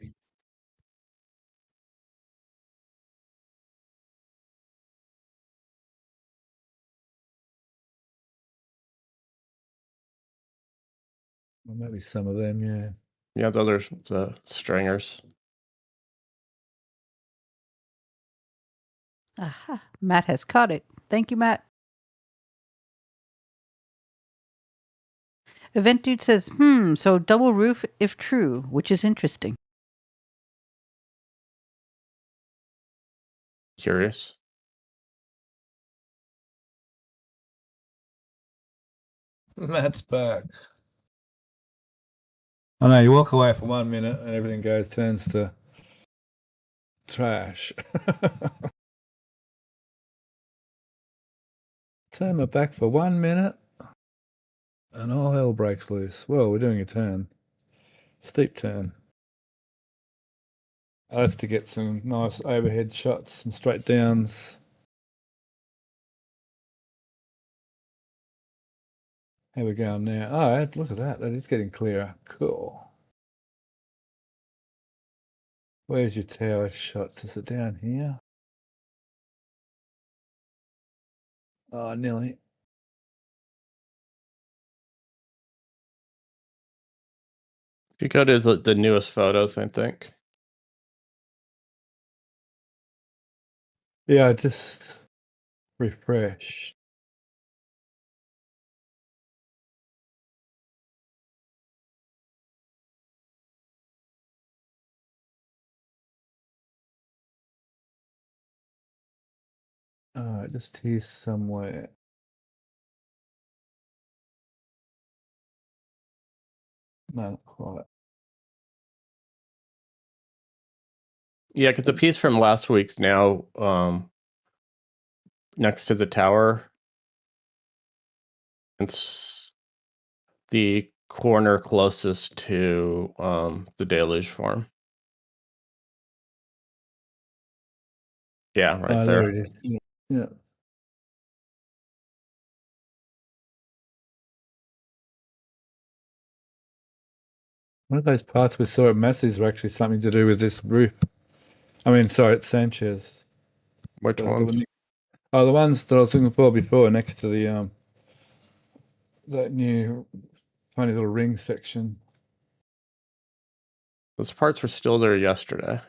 Well, maybe some of them, yeah. Yeah, the others, the stringers. Aha. Matt has caught it. Thank you, Matt. Event Dude says, so double roof if true, which is interesting. Curious. Matt's back. I know, you walk away for 1 minute and everything turns to trash. Turn my back for 1 minute and all hell breaks loose. Well, we're doing a turn. Steep turn. That's to get some nice overhead shots, some straight downs. How we going now? Oh, look at that. That is getting clearer. Cool. Where's your tower shots? Is it down here? Oh, nearly. If you go to the newest photos, I think. Yeah, I just refreshed. Just here somewhere. No, not quite. Yeah, because the piece from last week's now next to the tower. It's the corner closest to the deluge farm. Yeah, right there. There it is. Yeah. One of those parts we saw at Massey's were actually something to do with this roof. I mean, sorry, at Sanchez. Which ones? The ones that I was looking for before, next to the that new funny little ring section. Those parts were still there yesterday.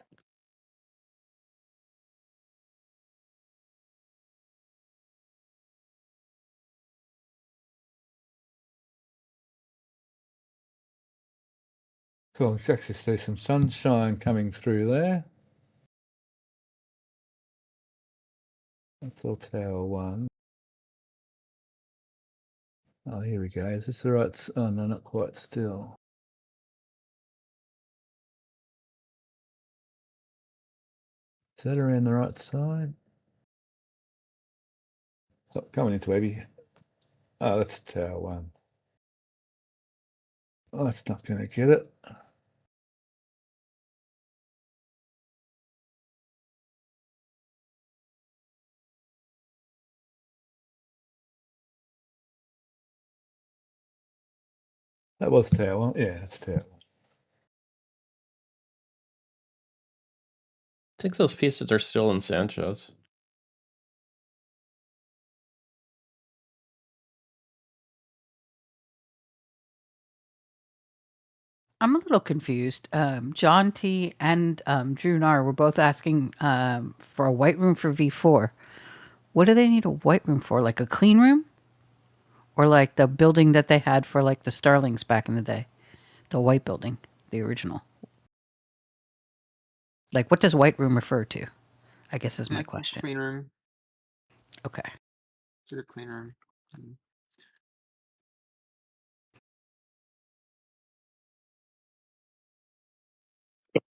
Cool. You can actually see some sunshine coming through there. That's all tower one. Oh, here we go. Is this the right? Oh, no, not quite still. Is that around the right side? Stop coming into Webby. Oh, that's tower one. Oh, that's not going to get it. That was tower one. Yeah, that's tower one. I think those pieces are still in Sanchez. I'm a little confused. John T. and Drew Nar were both asking for a white room for V4. What do they need a white room for? Like a clean room? Or like the building that they had for like the Starlings back in the day? The white building, the original. Like, what does white room refer to? I guess is my question. Clean room. Okay. Is it a clean room?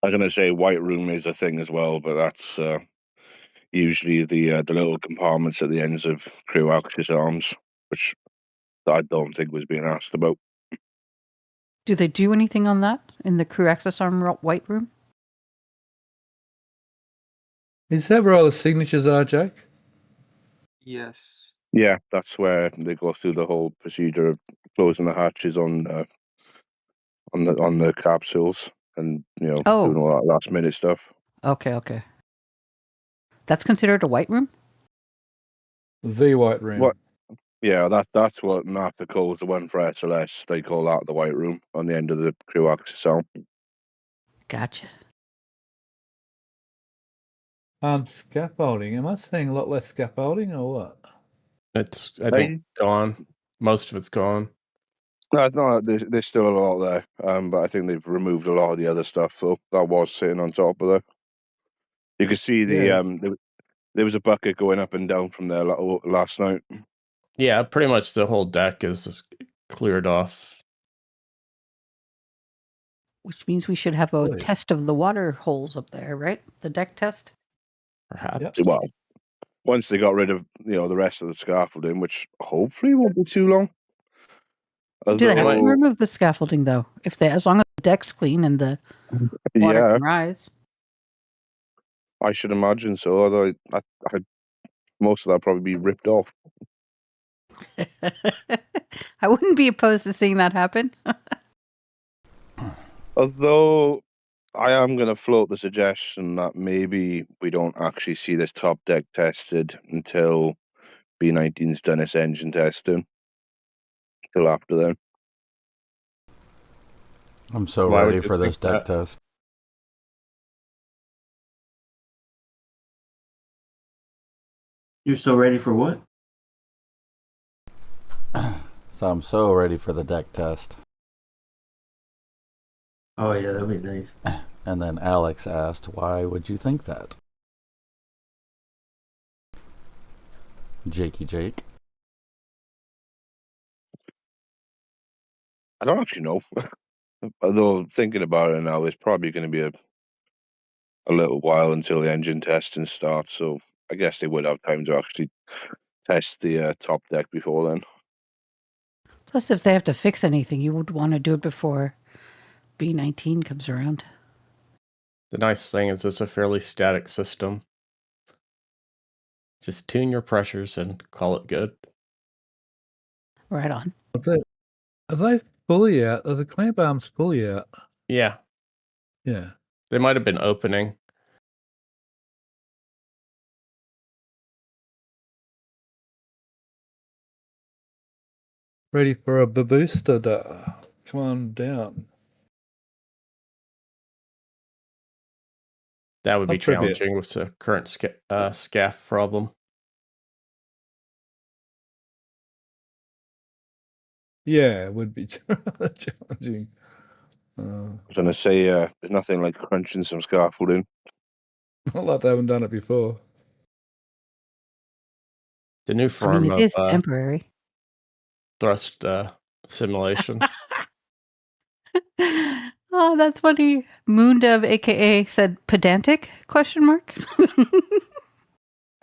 I was going to say white room is a thing as well, but that's usually the little compartments at the ends of crew access arms, which that I don't think was being asked about. Do they do anything on that in the crew access arm white room? Is that where all the signatures are, Jake? Yes. Yeah, that's where they go through the whole procedure of closing the hatches on the capsules and doing Oh, all that last minute stuff. okay. That's considered a white room? The white room. What? Yeah, that's what NASA calls the one for SLS. They call that the white room on the end of the crew access arm. Gotcha. Scaffolding. Am I seeing a lot less scaffolding or what? I think gone. Most of it's gone. No, there's still a lot there, but I think they've removed a lot of the other stuff. So that was sitting on top of there. You could see Yeah. there was a bucket going up and down from there last night. Yeah, pretty much the whole deck is cleared off. Which means we should have a Really? test of the water holes up there, right? The deck test? Perhaps. Yep. Well, once they got rid of the rest of the scaffolding, which hopefully won't be too long. Do they have to Although, remove the scaffolding though? As long as the deck's clean and the water yeah, can rise. I should imagine so. Although most of that probably be ripped off. I wouldn't be opposed to seeing that happen. Although I am going to float the suggestion that maybe we don't actually see this top deck tested until B19's done its engine testing. Till after then. I'm so Why would ready you for this think deck that? test. You're so ready for what? So I'm so ready for the deck test. Oh yeah, that'd be nice. And then Alex asked, why would you think that? Jakey Jake. I don't actually know. Although thinking about it now, it's probably going to be a little while until the engine testing starts. So I guess they would have time to actually test the top deck before then. Plus, if they have to fix anything, you would want to do it before B19 comes around. The nice thing is it's a fairly static system. Just tune your pressures and call it good. Right on. Are they fully out? Are the clamp arms fully out? Yeah, Yeah. they might have been opening. Ready for a booster. Come on down. That would be Not trivial. challenging with the current scaff problem. Yeah, it would be challenging. I was going to say, there's nothing like crunching some scaffolding. Not like they haven't done it before. The new I form mean, it of is temporary. thrust simulation. Oh, that's funny. Moondove, aka, said pedantic? Question mark.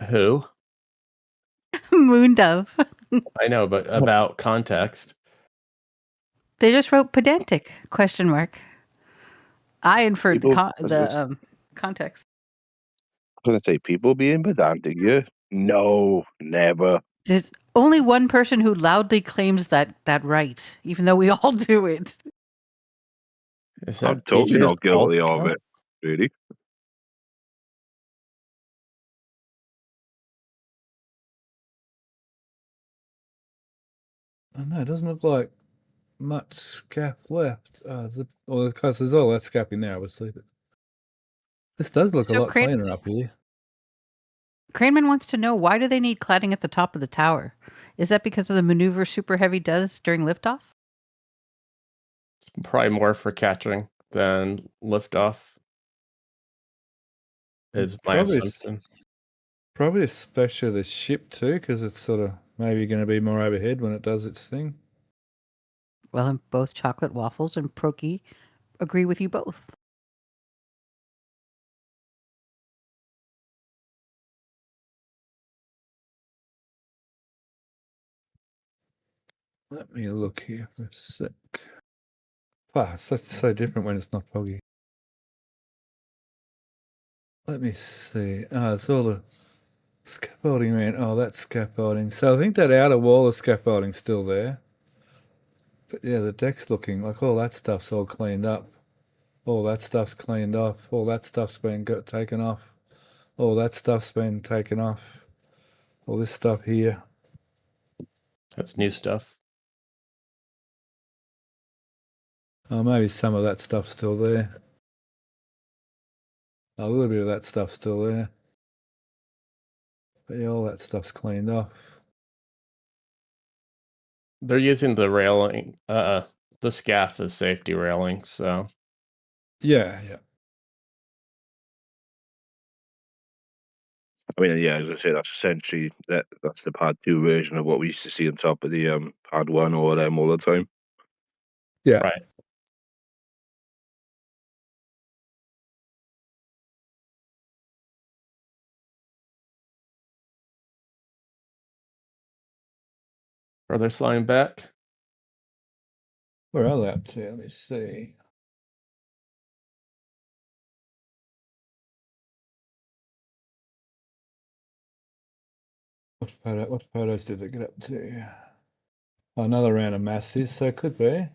Who? Moondove. I know, but about context. They just wrote pedantic? Question mark. I inferred People, the context. I was going to say, people being pedantic, yeah? No, never. There's only one person who loudly claims that right, even though we all do it. Is I'm that totally PJ's not guilty alt of account? it. Really? I know, it doesn't look like much scaff left. Of course, there's all that scapping there, obviously. But this does look a So lot cleaner up here. Craneman wants to know, why do they need cladding at the top of the tower? Is that because of the maneuver Super Heavy does during liftoff? Probably more for catching than liftoff. Is my assumption. Probably especially the ship too, because it's sort of maybe going to be more overhead when it does its thing. Well, and both Chocolate Waffles and Proki agree with you both. Let me look here for a sec. Wow, it's so different when it's not foggy. Let me see. It's all the scaffolding around. Oh, that's scaffolding. So I think that outer wall of scaffolding's still there. But yeah, the deck's looking like all that stuff's all cleaned up. All that stuff's cleaned off. All that stuff's been taken off. All that stuff's been taken off. All this stuff here. That's new stuff. Oh, maybe some of that stuff's still there. A little bit of that stuff's still there. But yeah, all that stuff's cleaned off. They're using the railing, the scaff as safety railing, so Yeah, yeah. I mean, yeah, as I say, that's essentially that's the pad 2 version of what we used to see on top of the pad 1 or them all the time. Yeah. right. Are they flying back? Where are they up to? Let me see. What photos did they get up to? Oh, another round of masses, so it could be.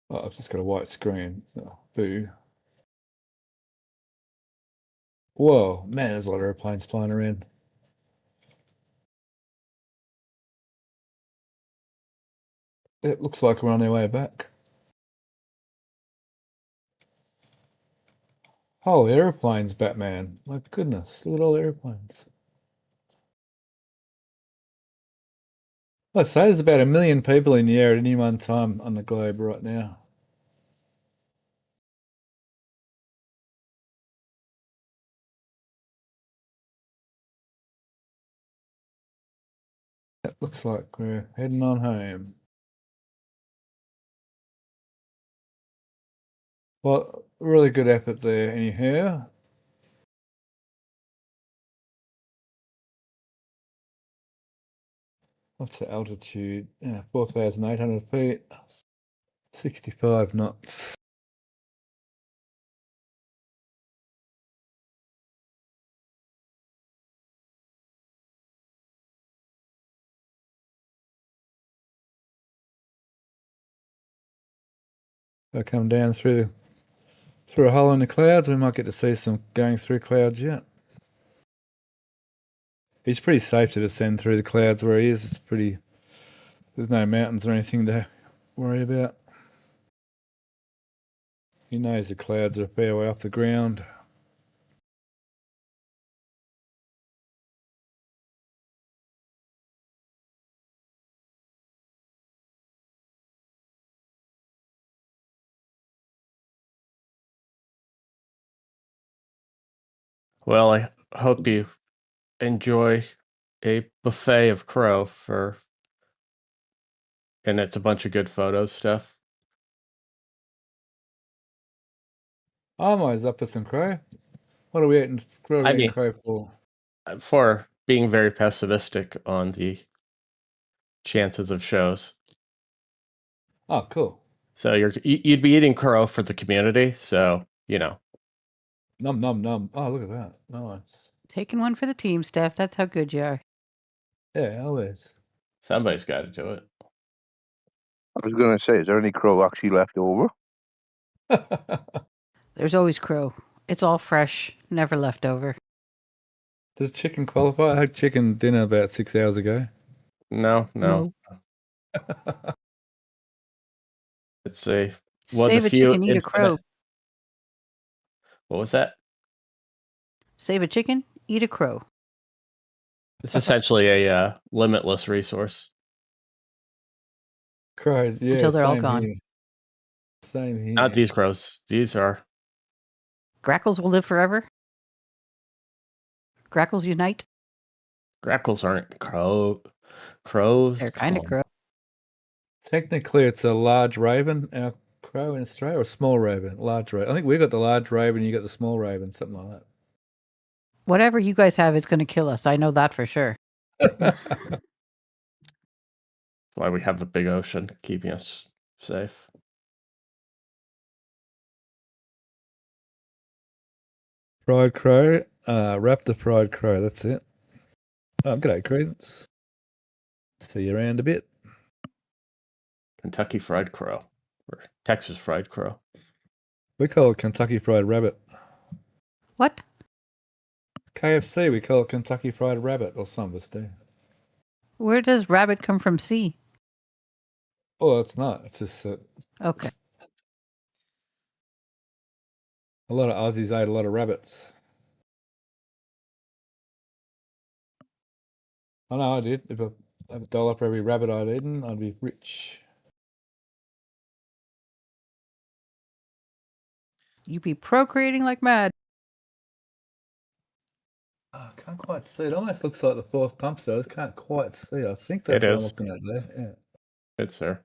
Oh, I've just got a white screen. Oh, boo. Whoa, man, there's a lot of airplanes flying around. It looks like we're on our way back. Oh, airplanes, Batman. My goodness, look at all the airplanes. Let's say there's about 1 million people in the air at any one time on the globe right now. It looks like we're heading on home. Well, really good effort there, anyhow. What's the altitude? Yeah, 4,800 feet, 65 knots. Gotta come down through a hole in the clouds. We might get to see some going through clouds yet. It's pretty safe to descend through the clouds where he is. It's pretty. There's no mountains or anything to worry about. He knows the clouds are a fair way off the ground. Well, I hope you enjoy a buffet of crow and it's a bunch of good photos stuff. I'm always up for some crow. What are we eating? What are we I eating mean, crow for? for being very pessimistic on the chances of shows. Oh, cool. So you'd be eating crow for the community, so you know. Num num num. Oh, look at that. Nice. Taking one for the team, Steph. That's how good you are. Yeah, always. Somebody's got to do it. I was going to say, is there any crow actually left over? There's always crow. It's all fresh, never left over. Does chicken qualify? I had chicken dinner about 6 hours ago. No. It's a one Save of a the few chicken, eat a crow. infinite. What was that? Save a chicken, eat a crow. It's essentially a limitless resource. Crows, yeah. Until they're all same gone. here. Same here. Not these crows. These are Grackles will live forever. Grackles unite. grackles aren't crows. They're kind of Come on. crow. Technically, it's a large raven, our crow in Australia, or a small raven? Large raven. I think we got the large raven, you got the small raven, something like that. Whatever you guys have is going to kill us. I know that for sure. Why we have the big ocean keeping us safe. Fried crow, raptor fried crow. That's it. G'day, Credence. See you around a bit. Kentucky fried crow. Or Texas fried crow. We call it Kentucky Fried Rabbit. What? KFC, we call it Kentucky Fried Rabbit, or some of us do. Where does rabbit come from? C. Oh, it's not. It's just Okay. a lot of Aussies ate a lot of rabbits. I know I did. If I have $1 for every rabbit I'd eaten, I'd be rich. You be procreating like mad. Oh, I can't quite see. It almost looks like the fourth pump, so I just can't quite see it. I think that's It what I'm is. looking at there. Yeah. It's there.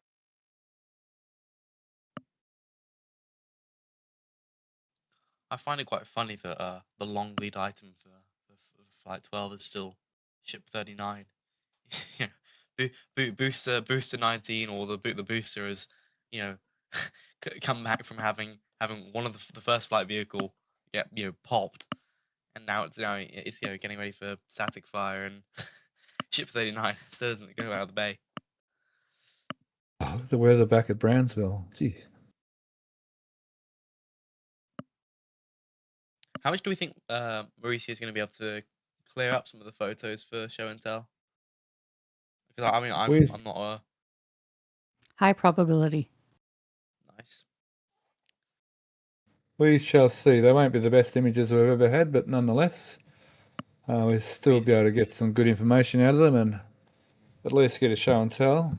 I find it quite funny that the long lead item for Flight 12 is still Ship 39. You know, booster 19, or the booster is, you know, come back from having one of the first flight vehicle get popped, and now it's getting ready for static fire, and Ship 39 still doesn't go out of the bay. Oh, look at the weather back at Brownsville. Gee. How much do we think Mauricio is going to be able to clear up some of the photos for show and tell? Because I mean, I'm not a High probability. nice. We shall see. They won't be the best images we've ever had, but nonetheless, we'll still be able to get some good information out of them and at least get a show and tell.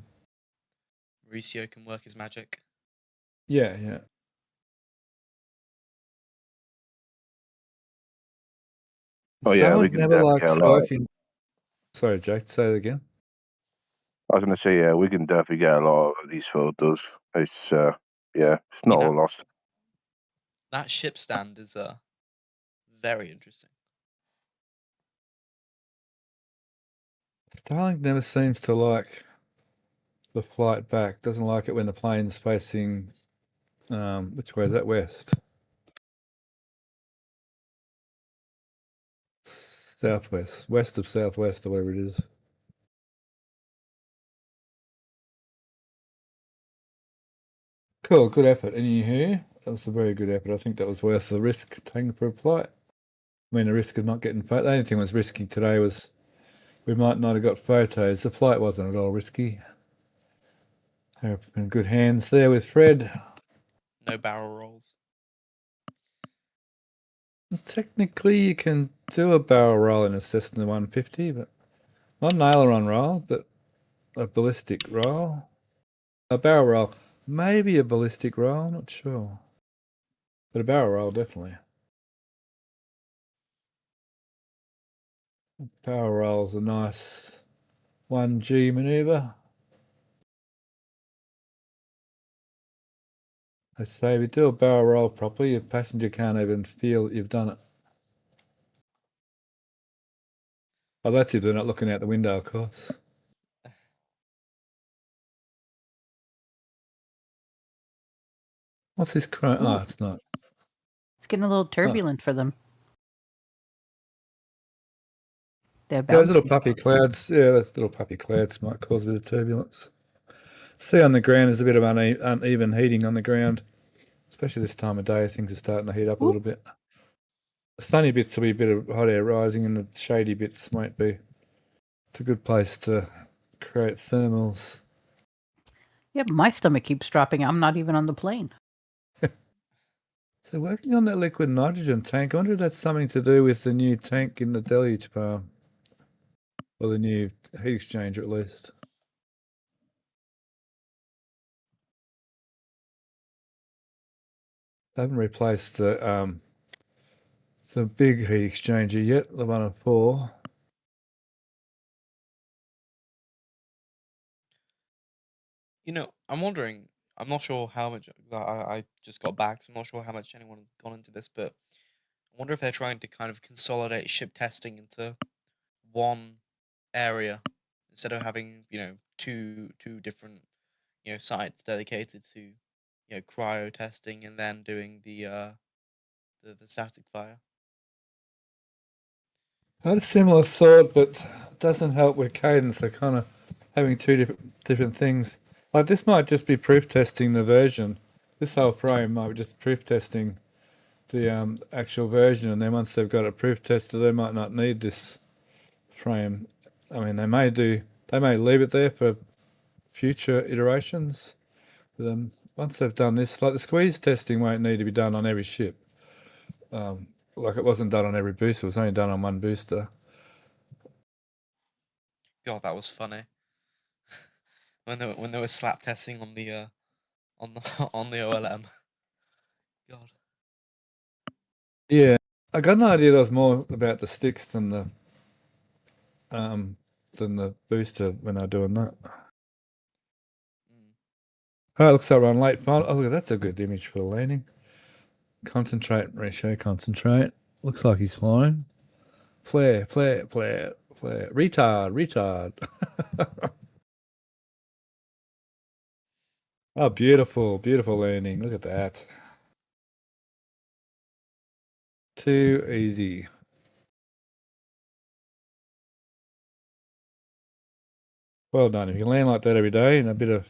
Mauricio can work his magic. Yeah, yeah. Oh yeah, we Starlink can never definitely likes get a lot. working. Sorry, Jake, say that again. I was going to say, yeah, we can definitely get a lot of these photos. It's it's not all lost. That ship stand is very interesting. Starlink never seems to like the flight back. Doesn't like it when the plane's facing, which way is that? West? Southwest. West of southwest, or whatever it is. Cool, good effort. Any here? That was a very good effort. I think that was worth the risk taken for a flight. I mean, the risk of not getting photos. The only thing was risky today was we might not have got photos. The flight wasn't at all risky. They're in good hands there with Fred. No barrel rolls. Technically, you can do a barrel roll in a Cessna 150, but not an aileron roll, but a ballistic roll. A barrel roll. Maybe a ballistic roll, not sure. But a barrel roll, definitely. Barrel roll's a nice 1G manoeuvre. I say, if you do a barrel roll properly, your passenger can't even feel that you've done it. Oh, that's if they're not looking out the window, of course. What's this crying? Oh, it's not. It's getting a little turbulent for them. They're Those little bouncing. puppy clouds, those little puppy clouds might cause a bit of turbulence. See on the ground, there's a bit of uneven heating on the ground, especially this time of day. Things are starting to heat up a little bit. The sunny bits will be a bit of hot air rising, and the shady bits won't be. It's a good place to create thermals. Yeah, my stomach keeps dropping. I'm not even on the plane. So working on that liquid nitrogen tank, I wonder if that's something to do with the new tank in the deluge farm. Or the new heat exchanger, at least. They haven't replaced the big heat exchanger yet, the 104. You know, I'm wondering. I'm not sure how much. I just got back, so I'm not sure how much anyone has gone into this. But I wonder if they're trying to kind of consolidate ship testing into one area instead of having, two different, sites dedicated to, cryo testing and then doing the static fire. I had a similar thought, but it doesn't help with cadence. They're kind of having two different things. Like this might just be proof testing the version. This whole frame might be just proof testing the actual version, and then once they've got it proof tested, they might not need this frame. I mean, they may leave it there for future iterations. But once they've done this, like the squeeze testing won't need to be done on every ship. Like it wasn't done on every booster; it was only done on one booster. God, that was funny. when they were slap testing on the on the on the OLM. God. Yeah, I got an idea that was more about the sticks than the booster when they're doing that. Mm. Oh, it looks like we're on late final. Oh, look, that's a good image for the landing. Concentrate, ratio, concentrate. Looks like he's flying. Flare, flare, flare, flare. Retard, retard. Oh, beautiful, beautiful landing. Look at that. Too easy. Well done. If you land like that every day and a bit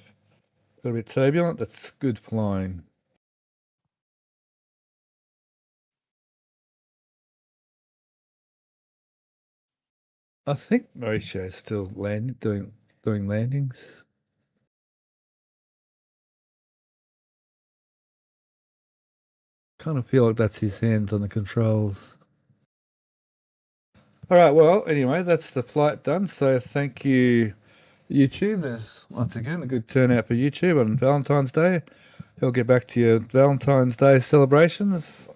turbulent, that's good flying. I think Mauricio is still doing landings. Kind of feel like that's his hands on the controls. All right, well, anyway, that's the flight done. So thank you, YouTube. There's once again a good turnout for YouTube on Valentine's Day. He'll get back to your Valentine's Day celebrations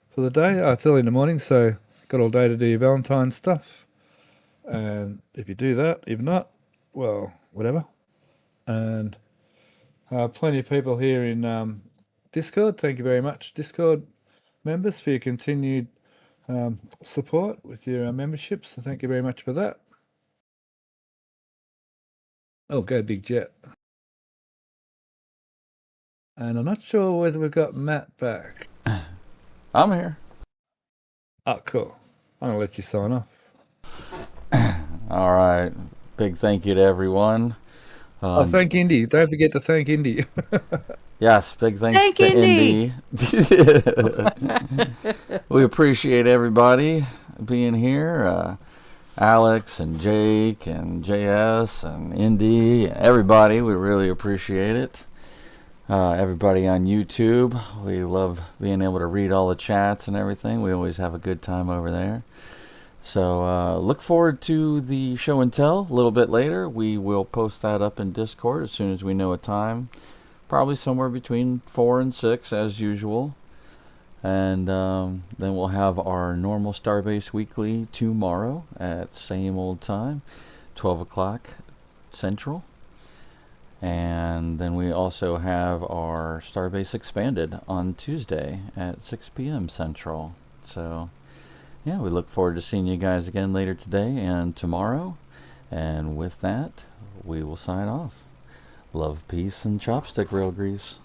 for the day. It's early in the morning, so got all day to do your Valentine's stuff. And if you do that, if not, well, whatever. And plenty of people here in Discord. Thank you very much, Discord members, for your continued support with your memberships. So thank you very much for that. Oh, go Big Jet. And I'm not sure whether we've got Matt back. I'm here. Oh, cool. I'm going to let you sign off. All right. Big thank you to everyone. Thank Indy. Don't forget to thank Indy. Yes, big thanks to Indy. We appreciate everybody being here. Alex and Jake and JS and Indy, everybody, we really appreciate it. Everybody on YouTube, we love being able to read all the chats and everything. We always have a good time over there. So look forward to the show and tell a little bit later. We will post that up in Discord as soon as we know a time. Probably somewhere between 4 and 6 as usual. And then we'll have our normal Starbase Weekly tomorrow at same old time, 12 o'clock Central. And then we also have our Starbase Expanded on Tuesday at 6 p.m. Central. So, yeah, we look forward to seeing you guys again later today and tomorrow. And with that, we will sign off. Love, peace, and chopstick rail grease.